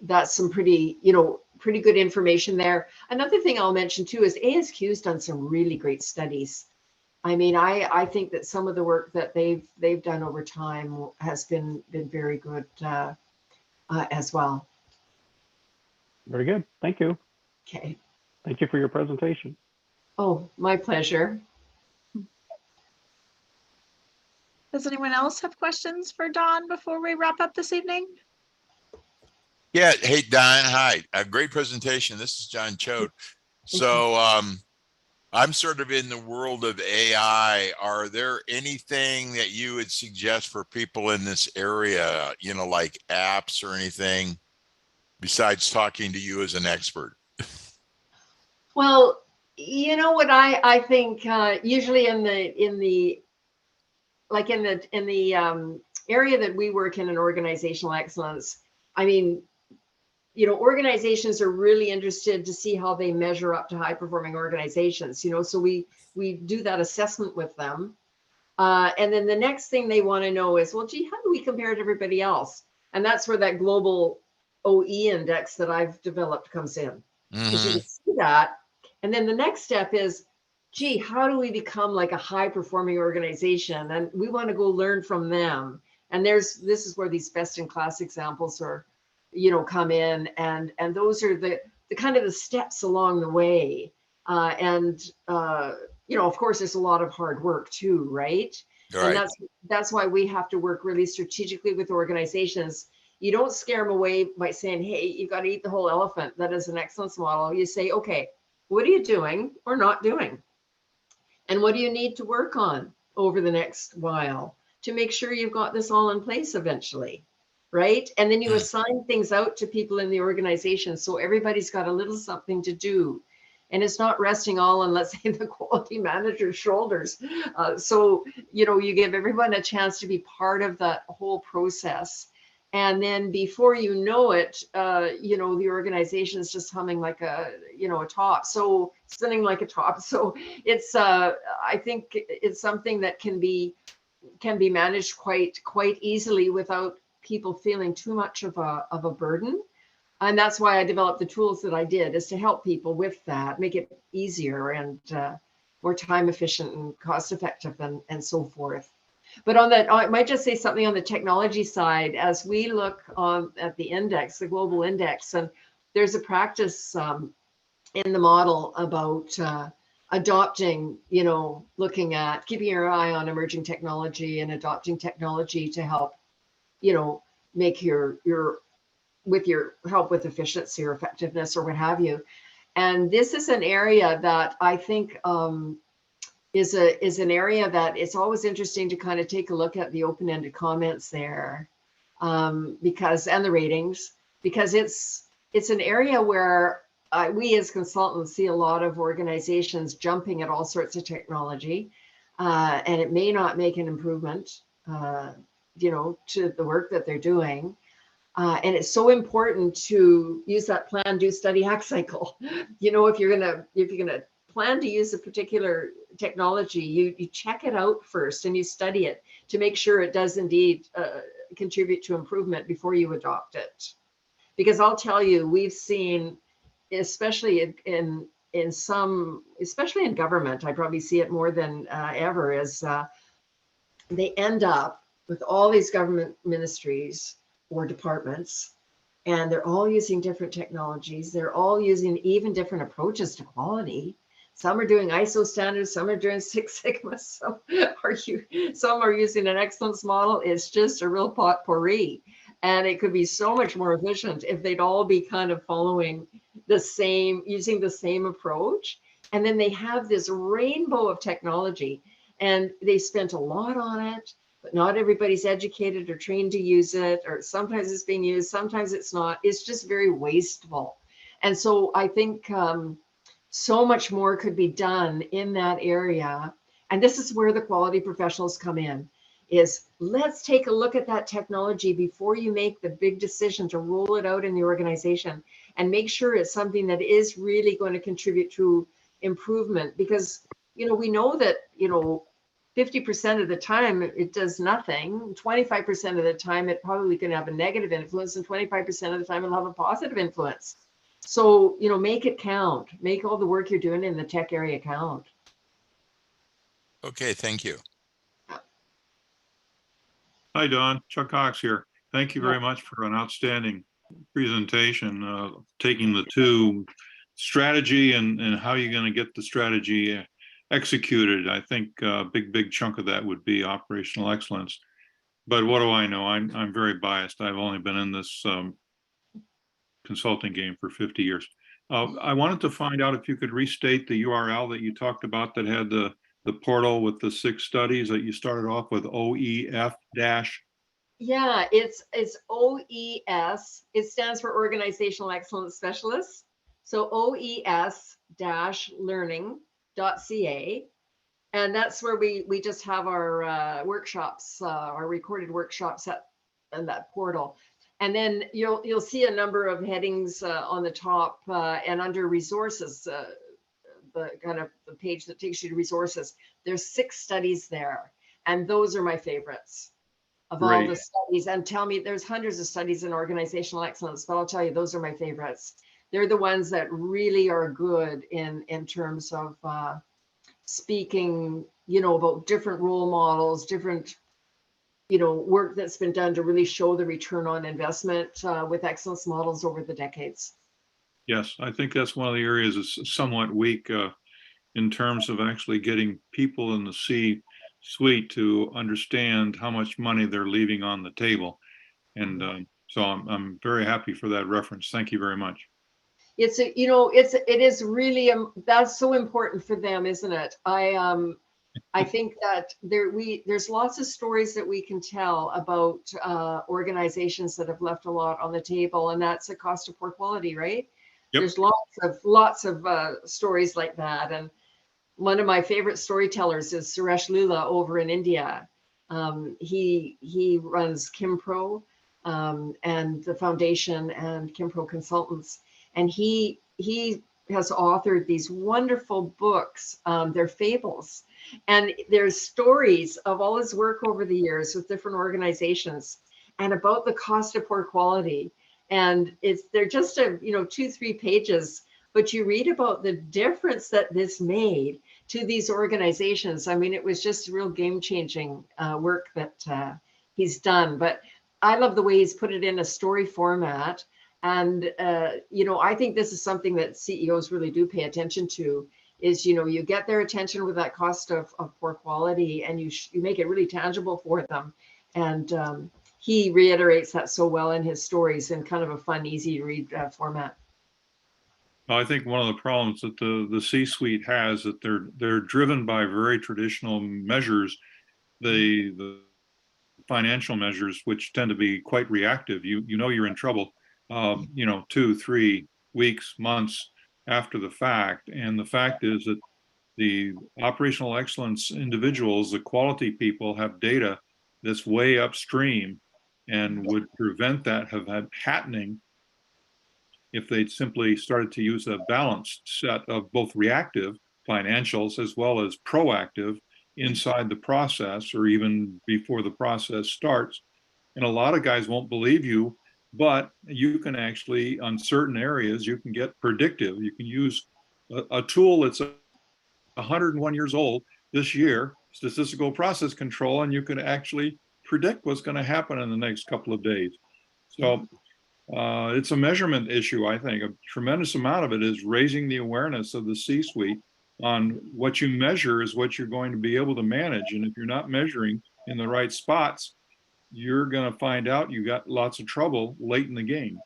that's some pretty good information there. Another thing I'll mention too is ASQ's done some really great studies. I mean, I think that some of the work that they've done over time has been very good as well. Very good. Thank you. Okay. Thank you for your presentation. Oh, my pleasure. Does anyone else have questions for Don before we wrap up this evening? Yeah. Hey, Don. Hi. A great presentation. This is John Choate. So I'm sort of in the world of AI. Are there anything that you would suggest for people in this area, you know, like apps or anything besides talking to you as an expert? Well, you know what I think usually in the area that we work in organizational excellence, I mean, you know, organizations are really interested to see how they measure up to high performing organizations, you know, so we do that assessment with them. And then the next thing they want to know is, well, gee, how do we compare to everybody else? And that's where that global OE index that I've developed comes in. Because you can see that. And then the next step is, gee, how do we become like a high performing organization? And we want to go learn from them. And this is where these best in class examples are, you know, come in, and those are the kind of the steps along the way. You know, of course, there's a lot of hard work too, right? Right. And that's why we have to work really strategically with organizations. You don't scare them away by saying, hey, you've got to eat the whole elephant. That is an excellence model. You say, okay, what are you doing or not doing? And what do you need to work on over the next while to make sure you've got this all in place eventually, right? And then you assign things out to people in the organization so everybody's got a little something to do. And it's not resting all on, let's say, the quality manager's shoulders. So, you know, you give everyone a chance to be part of that whole process. And then before you know it, you know, the organization is just humming like a, you know, a top. So spinning like a top. So it's, I think it's something that can be managed quite easily without people feeling too much of a burden. And that's why I developed the tools that I did, is to help people with that, make it easier and more time efficient and cost effective and so forth. But on that, I might just say something on the technology side. As we look at the index, the global index, and there's a practice in the model about adopting, you know, looking at keeping your eye on emerging technology and adopting technology to help, you know, make your help with efficiency or effectiveness or what have you. And this is an area that I think is an area that it's always interesting to kind of take a look at the open-ended comments there, because, and the ratings, because it's an area where we as consultants see a lot of organizations jumping at all sorts of technology, and it may not make an improvement, you know, to the work that they're doing. And it's so important to use that plan, do, study, act cycle. You know, if you're gonna plan to use a particular technology, you check it out first and you study it to make sure it does indeed contribute to improvement before you adopt it. Because I'll tell you, we've seen, especially in government, I probably see it more than ever, is they end up with all these government ministries or departments, and they're all using different technologies. They're all using even different approaches to quality. Some are doing ISO standards, some are doing Six Sigma, some are using an excellence model. It's just a real potpourri. And it could be so much more efficient if they'd all be kind of following the same, using the same approach. And then they have this rainbow of technology, and they spent a lot on it, but not everybody's educated or trained to use it, or sometimes it's being used, sometimes it's not. It's just very wasteful. And so I think so much more could be done in that area. And this is where the quality professionals come in, is let's take a look at that technology before you make the big decision to roll it out in the organization, and make sure it's something that is really going to contribute to improvement. Because, you know, we know that, you know, 50% of the time it does nothing. 25% of the time it probably can have a negative influence, and 25% of the time it'll have a positive influence. So, you know, make it count. Make all the work you're doing in the tech area count. Okay, thank you. Hi, Don. Chuck Cox here. Thank you very much for an outstanding presentation, taking the two, strategy and how you're going to get the strategy executed. I think a big chunk of that would be operational excellence. But what do I know? I'm very biased. I've only been in this consulting game for 50 years. I wanted to find out if you could restate the URL that you talked about that had the portal with the 6 studies that you started off with, OEF dash. Yeah, it's OES. It stands for Organizational Excellence Specialists. So OES-learning.ca. And that's where we just have our workshops, our recorded workshops in that portal. And then you'll see a number of headings on the top and under resources, the kind of the page that takes you to resources. There's 6 studies there, and those are my favorites of all Great. the studies. And tell me, there's hundreds of studies in organizational excellence, but I'll tell you, those are my favorites. They're the ones that really are good in terms of speaking, about different role models, different, work that's been done to really show the return on investment with excellence models over the decades. Yes, I think that's one of the areas that's somewhat weak in terms of actually getting people in the C-suite to understand how much money they're leaving on the table. And so I'm very happy for that reference. Thank you very much. It is really, that's so important for them, isn't it? I think that there's lots of stories that we can tell about organizations that have left a lot on the table, and that's a cost of poor quality, right? Yep. There's lots of stories like that. And one of my favorite storytellers is Suresh Lula over in India. He runs Kimpro and the foundation and Kimpro Consultants, and he has authored these wonderful books. They're fables, and there's stories of all his work over the years with different organizations and about the cost of poor quality. And they're just 2-3 pages, but you read about the difference that this made to these organizations. I mean, it was just real game-changing work that he's done. But I love the way he's put it in a story format. And, I think this is something that CEOs really do pay attention to, is, you get their attention with that cost of poor quality, and you make it really tangible for them. And he reiterates that so well in his stories in kind of a fun, easy to read format. I think one of the problems that the C-suite has, that they're driven by very traditional measures, the financial measures, which tend to be quite reactive. You're in trouble, 2-3 weeks, months after the fact. And the fact is that the operational excellence individuals, the quality people, have data that's way upstream and would prevent that happening if they'd simply started to use a balanced set of both reactive financials as well as proactive inside the process, or even before the process starts. And a lot of guys won't believe you, but you can actually, on certain areas, you can get predictive. You can use a tool that's 101 years old this year, statistical process control, and you can actually predict what's going to happen in the next couple of days. So it's a measurement issue. I think a tremendous amount of it is raising the awareness of the C-suite on what you measure is what you're going to be able to manage. And if you're not measuring in the right spots, you're going to find out you got lots of trouble late in the game.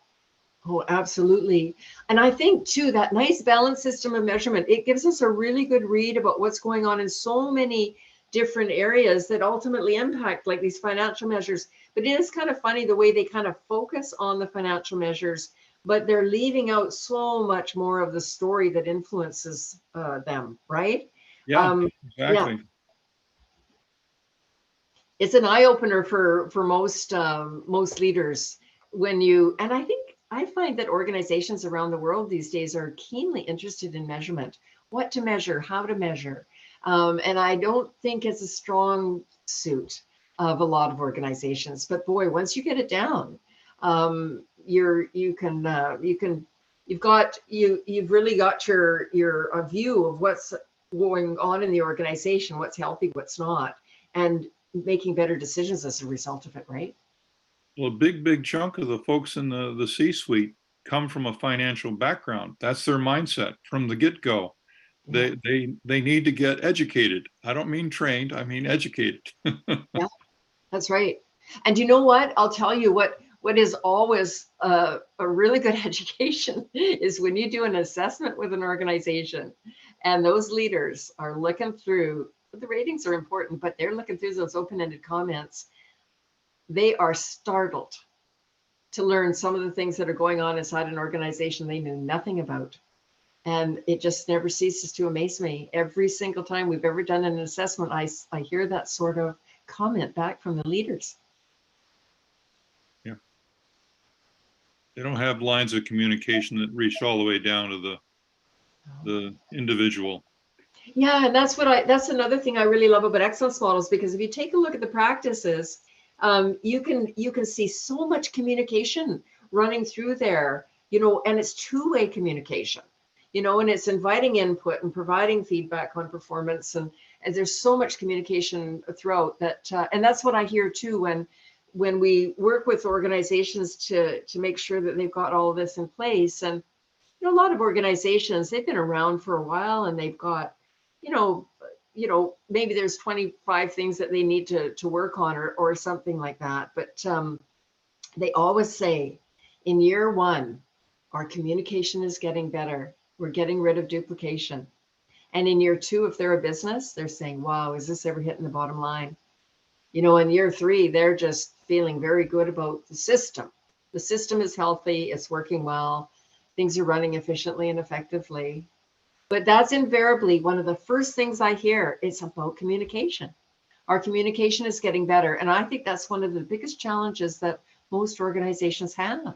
Oh, absolutely. And I think too, that nice balanced system of measurement, it gives us a really good read about what's going on in so many different areas that ultimately impact like these financial measures. But it is kind of funny the way they kind of focus on the financial measures, but they're leaving out so much more of the story that influences them, right? Yeah, exactly. Yeah. It's an eye opener for most leaders and I find that organizations around the world these days are keenly interested in measurement, what to measure, how to measure. And I don't think it's a strong suit of a lot of organizations, but boy, once you get it down, you've really got your view of what's going on in the organization, what's healthy, what's not, and making better decisions as a result of it, right? Well, a big chunk of the folks in the C-suite come from a financial background. That's their mindset from the get-go. They need to get educated. I don't mean trained, I mean educated. That's right. And you know what? I'll tell you what is always a really good education is when you do an assessment with an organization and those leaders are looking through, the ratings are important, but they're looking through those open-ended comments. They are startled to learn some of the things that are going on inside an organization they knew nothing about. And it just never ceases to amaze me. Every single time we've ever done an assessment, I hear that sort of comment back from the leaders. Yeah. They don't have lines of communication that reach all the way down to the individual. Yeah, and that's another thing I really love about excellence models, because if you take a look at the practices, you can see so much communication running through there, and it's two-way communication, and it's inviting input and providing feedback on performance, and there's so much communication throughout that, and that's what I hear too when we work with organizations to make sure that they've got all of this in place. And a lot of organizations, they've been around for a while and they've got, maybe there's 25 things that they need to work on or something like that. But they always say in year one, our communication is getting better. We're getting rid of duplication. And in year two, if they're a business, they're saying, wow, is this ever hitting the bottom line? In year three, they're just feeling very good about the system. The system is healthy, it's working well, things are running efficiently and effectively. But that's invariably one of the first things I hear. It's about communication. Our communication is getting better. And I think that's one of the biggest challenges that most organizations have.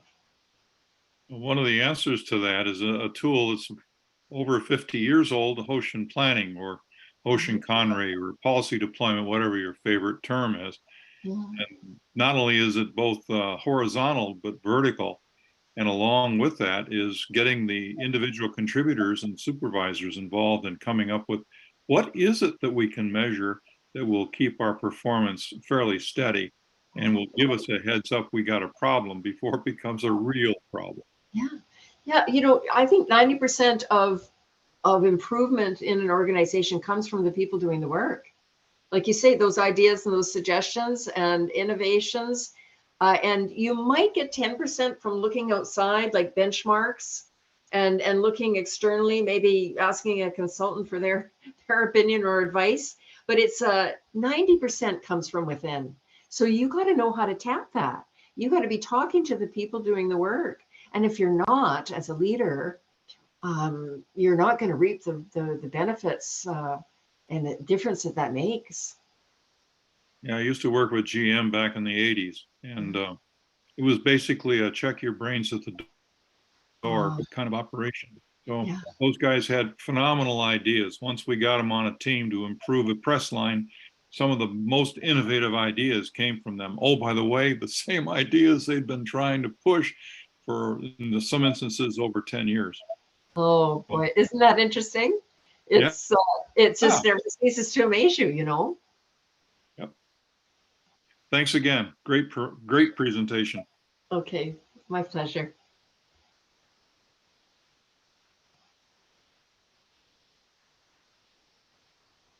One of the answers to that is a tool that's over 50 years old, Ocean Planning or Ocean Conray or policy deployment, whatever your favorite term is. Yeah. And not only is it both horizontal, but vertical. And along with that is getting the individual contributors and supervisors involved in coming up with what is it that we can measure that will keep our performance fairly steady and will give us a heads up we got a problem before it becomes a real problem. Yeah. Yeah. I think 90% of improvement in an organization comes from the people doing the work. Like you say, those ideas and those suggestions and innovations. And you might get 10% from looking outside, like benchmarks and looking externally, maybe asking a consultant for their opinion or advice. But it's 90% comes from within. So you got to know how to tap that. You got to be talking to the people doing the work. And if you're not, as a leader, you're not going to reap the benefits and the difference that makes. Yeah, I used to work with GM back in the 80s, and it was basically a check your brains at the door kind of operation. So Yeah. those guys had phenomenal ideas. Once we got them on a team to improve a press line, some of the most innovative ideas came from them. Oh, by the way, the same ideas they'd been trying to push for, in some instances, over 10 years. Oh boy, isn't that interesting? It's just never ceases to amaze you, Yep. Thanks again. Great presentation. Okay, my pleasure.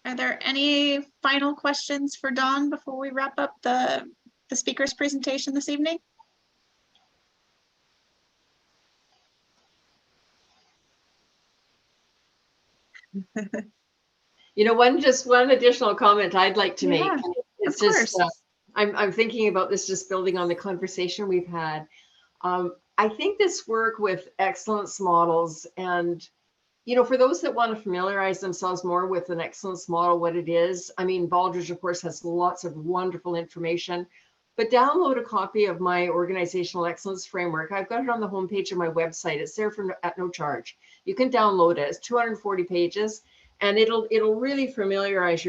Are there any final questions for Dawn before we wrap up the speaker's presentation this evening? One additional comment I'd like to make. Yeah, It's of just course. I'm thinking about this, just building on the conversation we've had. I think this work with excellence models, and for those that want to familiarize themselves more with an excellence model, what it is, I mean, Baldrige, of course, has lots of wonderful information, but download a copy of my organizational excellence framework. I've got it on the homepage of my website. It's there at no charge. You can download it. It's 240 pages, and it'll really familiarize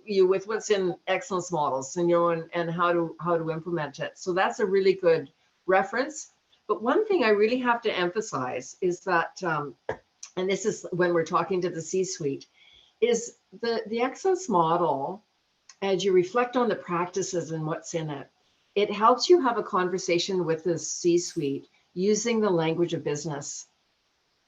you with what's in excellence models, and and how to implement it. So that's a really good reference. But one thing I really have to emphasize is that, and this is when we're talking to the C-suite, is the excellence model, as you reflect on the practices and what's in it, it helps you have a conversation with the C-suite using the language of business.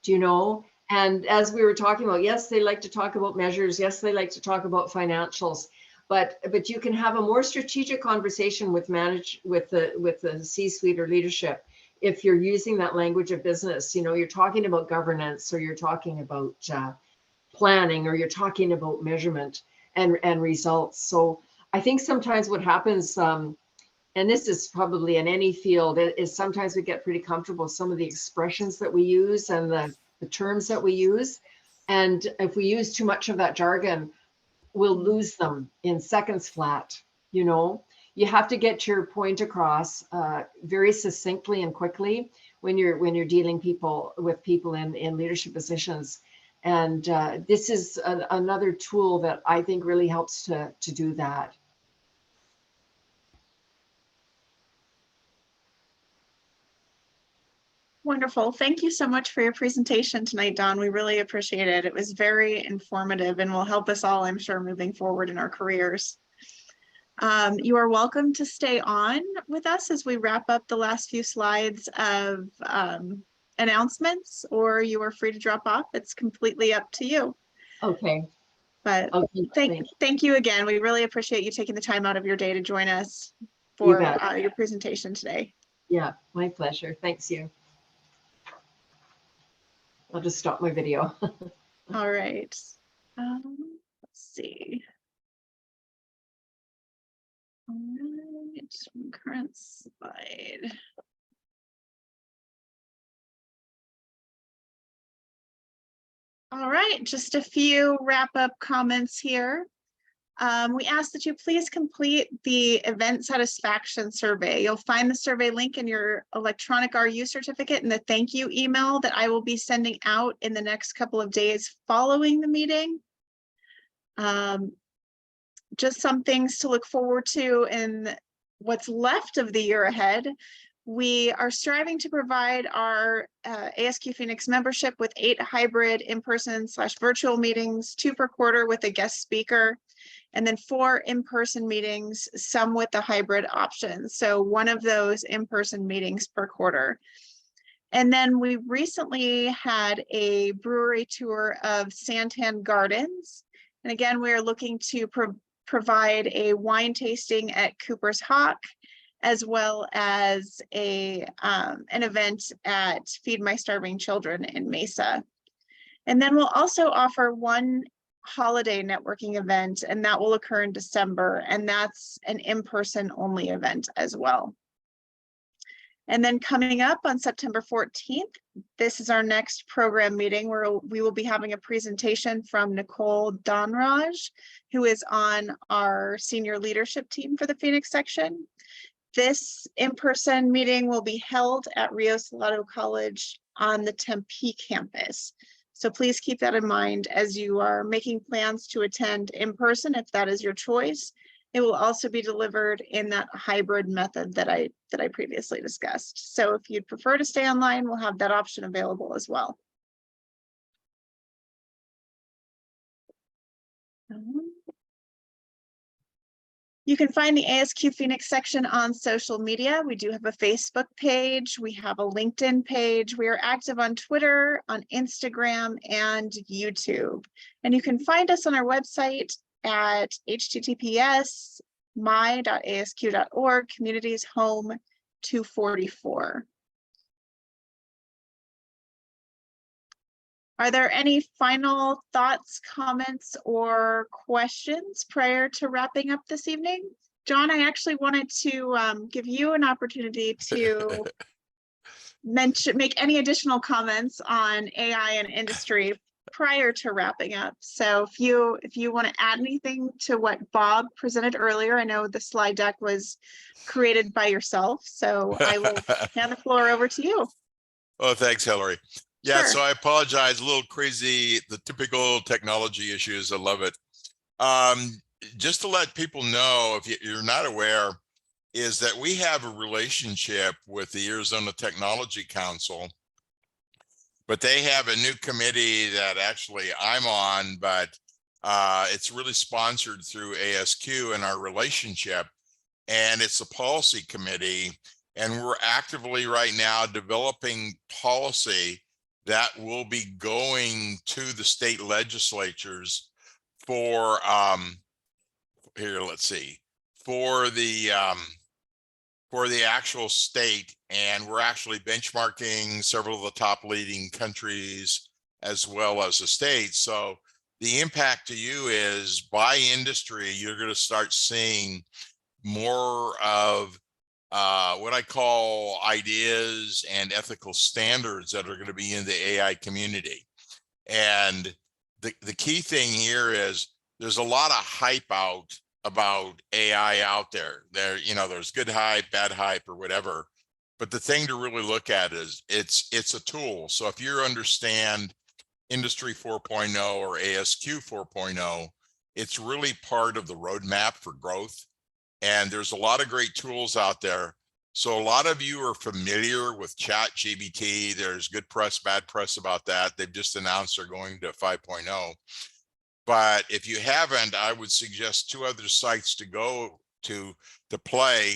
Do you know? And as we were talking about, yes, they like to talk about measures. Yes, they like to talk about financials, but you can have a more strategic conversation with the C-suite or leadership if you're using that language of business. You know, you're talking about governance, or you're talking about planning, or you're talking about measurement and results. So I think sometimes what happens, and this is probably in any field, is sometimes we get pretty comfortable with some of the expressions that we use and the terms that we use. And if we use too much of that jargon, we'll lose them in seconds flat. You know, you have to get your point across very succinctly and quickly when you're dealing with people in leadership positions. And this is another tool that I think really helps to do that. Wonderful. Thank you so much for your presentation tonight, Dawn. We really appreciate it. It was very informative and will help us all, I'm sure, moving forward in our careers. You are welcome to stay on with us as we wrap up the last few slides of announcements, or you are free to drop off. It's completely up to you. Okay. But okay, thank you again. We really appreciate you taking the time out of your day to join us for your presentation today. Yeah, my pleasure. Thanks you. I'll just stop my video. All right. Let's see. All right, current slide. All right, just a few wrap-up comments here. We ask that you please complete the event satisfaction survey. You'll find the survey link in your electronic RU certificate and the thank you email that I will be sending out in the next couple of days following the meeting. Just some things to look forward to in what's left of the year ahead. We are striving to provide our ASQ Phoenix membership with 8 hybrid in-person / virtual meetings, 2 per quarter with a guest speaker, and then 4 in-person meetings, some with the hybrid option. So 1 of those in-person meetings per quarter. And then we recently had a brewery tour of Santan Gardens. And again, we are looking to provide a wine tasting at Cooper's Hawk, as well as an event at Feed My Starving Children in Mesa. And then we'll also offer 1 holiday networking event, and that will occur in December, and that's an in-person only event as well. And then coming up on September 14th, this is our next program meeting where we will be having a presentation from Nicole Donraj, who is on our senior leadership team for the Phoenix section. This in-person meeting will be held at Rio Salado College on the Tempe campus. So please keep that in mind as you are making plans to attend in person, if that is your choice. It will also be delivered in that hybrid method that I previously discussed. So if you'd prefer to stay online, we'll have that option available as well. You can find the ASQ Phoenix section on social media. We do have a Facebook page. We have a LinkedIn page. We are active on Twitter, on Instagram, and YouTube. And you can find us on our website at https://my.asq.org, communities home 244. Are there any final thoughts, comments, or questions prior to wrapping up this evening? John, I actually wanted to give you an opportunity to make any additional comments on AI and industry prior to wrapping up. So if you want to add anything to what Bob presented earlier, I know the slide deck was created by yourself, so I will hand the floor over to you. Oh, thanks, Hillary. Yeah, Sure. so I apologize, a little crazy, the typical technology issues, I love it. Just to let people know, if you're not aware, is that we have a relationship with the Arizona Technology Council, but they have a new committee that actually I'm on, but it's really sponsored through ASQ and our relationship, and it's a policy committee, and we're actively right now developing policy that will be going to the state legislatures for here, let's see, for the actual state, and we're actually benchmarking several of the top leading countries as well as the states. So the impact to you is by industry, you're going to start seeing more of what I call ideas and ethical standards that are going to be in the AI community. And the key thing here is there's a lot of hype out about AI out there. There's good hype, bad hype, or whatever. But the thing to really look at is it's a tool. So if you understand Industry 4.0 or ASQ 4.0, it's really part of the roadmap for growth. And there's a lot of great tools out there. So a lot of you are familiar with ChatGPT. There's good press, bad press about that. They've just announced they're going to 5.0. But if you haven't, I would suggest two other sites to go to play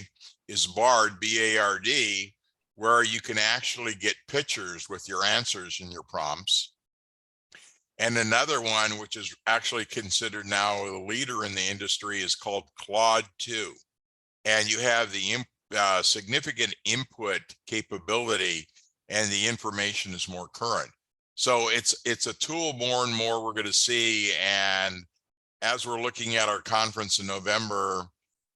is Bard, B-A-R-D, where you can actually get pictures with your answers and your prompts. And another one, which is actually considered now a leader in the industry, is called Claude 2. And you have the significant input capability, and the information is more current. So it's a tool more and more we're going to see. And as we're looking at our conference in November,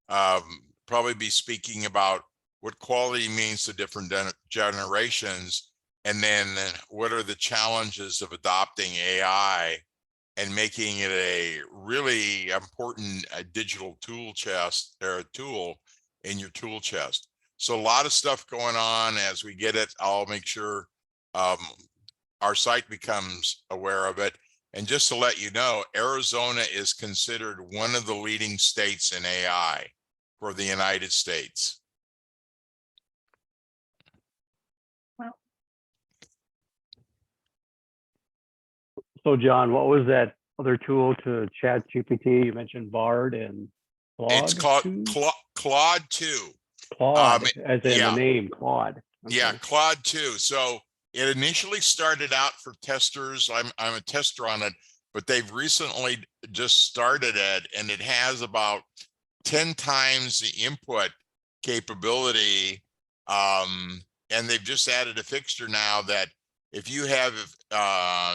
probably be speaking about what quality means to different generations, and then what are the challenges of adopting AI and making it a really important digital tool chest, or a tool in your tool chest. So a lot of stuff going on. As we get it, I'll make sure our site becomes aware of it. And just to let you know, Arizona is considered one of the leading states in AI for the United States. So John, what was that other tool to ChatGPT? You mentioned Bard and Claude. It's called 2? Claude 2. Claude, as in yeah. the name Claude. Okay. Yeah, Claude 2. So it initially started out for testers. I'm a tester on it, but they've recently just started it, and it has about 10 times the input capability. And they've just added a fixture now that if you have,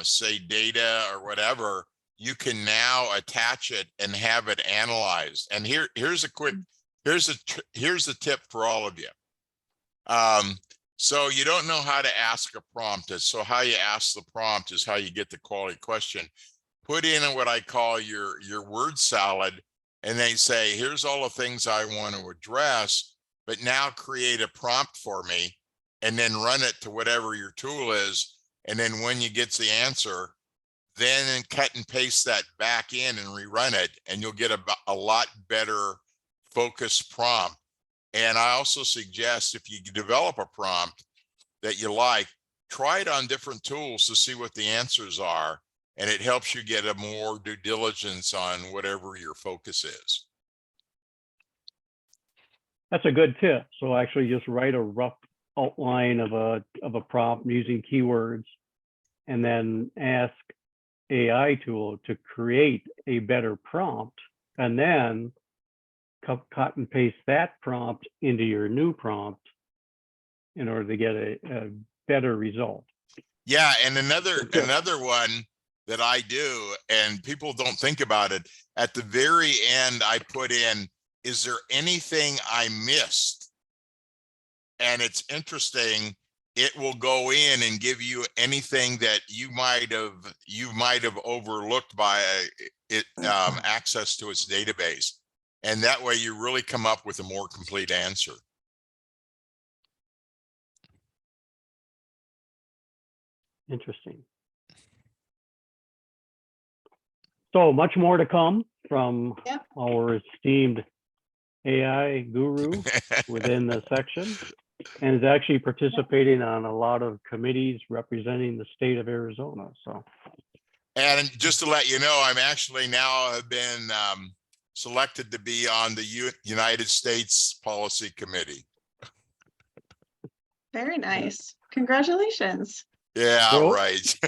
say, data or whatever, you can now attach it and have it analyzed. And here's a tip for all of you. So you don't know how to ask a prompt. So how you ask the prompt is how you get the quality question. Put in what I call your word salad, and they say, here's all the things I want to address, but now create a prompt for me, and then run it to whatever your tool is. And then when you get the answer, then cut and paste that back in and rerun it, and you'll get a lot better focused prompt. And I also suggest, if you develop a prompt that you like, try it on different tools to see what the answers are. And it helps you get a more due diligence on whatever your focus is. That's a good tip. So actually just write a rough outline of a prompt using keywords, and then ask AI tool to create a better prompt, and then cut and paste that prompt into your new prompt in order to get a better result. Yeah, and another one that I do, and people don't think about it, at the very end I put in, is there anything I missed? And it's interesting, it will go in and give you anything that you might have overlooked by access to its database. And that way you really come up with a more complete answer. Interesting. So much more to come from our esteemed AI guru within the section, and is actually participating on a lot of committees representing the state of Arizona. So, and just to let you know, I'm actually now have been selected to be on the United States Policy Committee. Very nice. Congratulations. Yeah, Throw- right.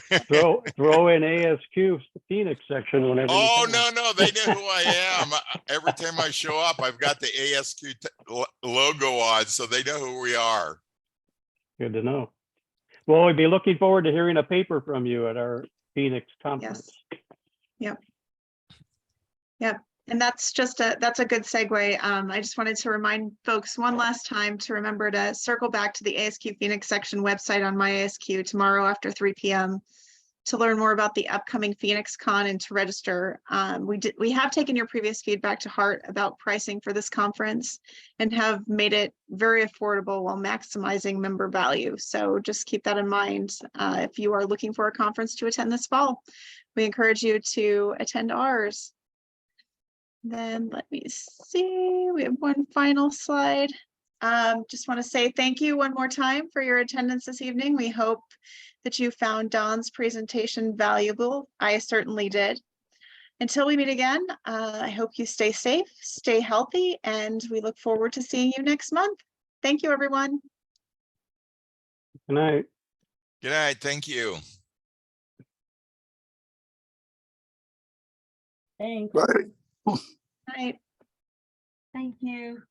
Throw in ASQ Phoenix section whenever you Oh, can. no, they know who I am. Every time I show up, I've got the ASQ logo on, so they know who we are. Good to know. Well, we'd be looking forward to hearing a paper from you at our Phoenix conference. Yep. And that's a good segue. I just wanted to remind folks one last time to remember to circle back to the ASQ Phoenix section website on my ASQ tomorrow after 3 p.m. to learn more about the upcoming Phoenix Con and to register. We have taken your previous feedback to heart about pricing for this conference and have made it very affordable while maximizing member value. So just keep that in mind if you are looking for a conference to attend this fall. We encourage you to attend ours. Then let me see, we have one final slide. Just want to say thank you one more time for your attendance this evening. We hope that you found Don's presentation valuable. I certainly did. Until we meet again, I hope you stay safe, stay healthy, and we look forward to seeing you next month. Thank you, everyone. Good night. Good night. Thank you. Thanks. Right. Night. Thank you.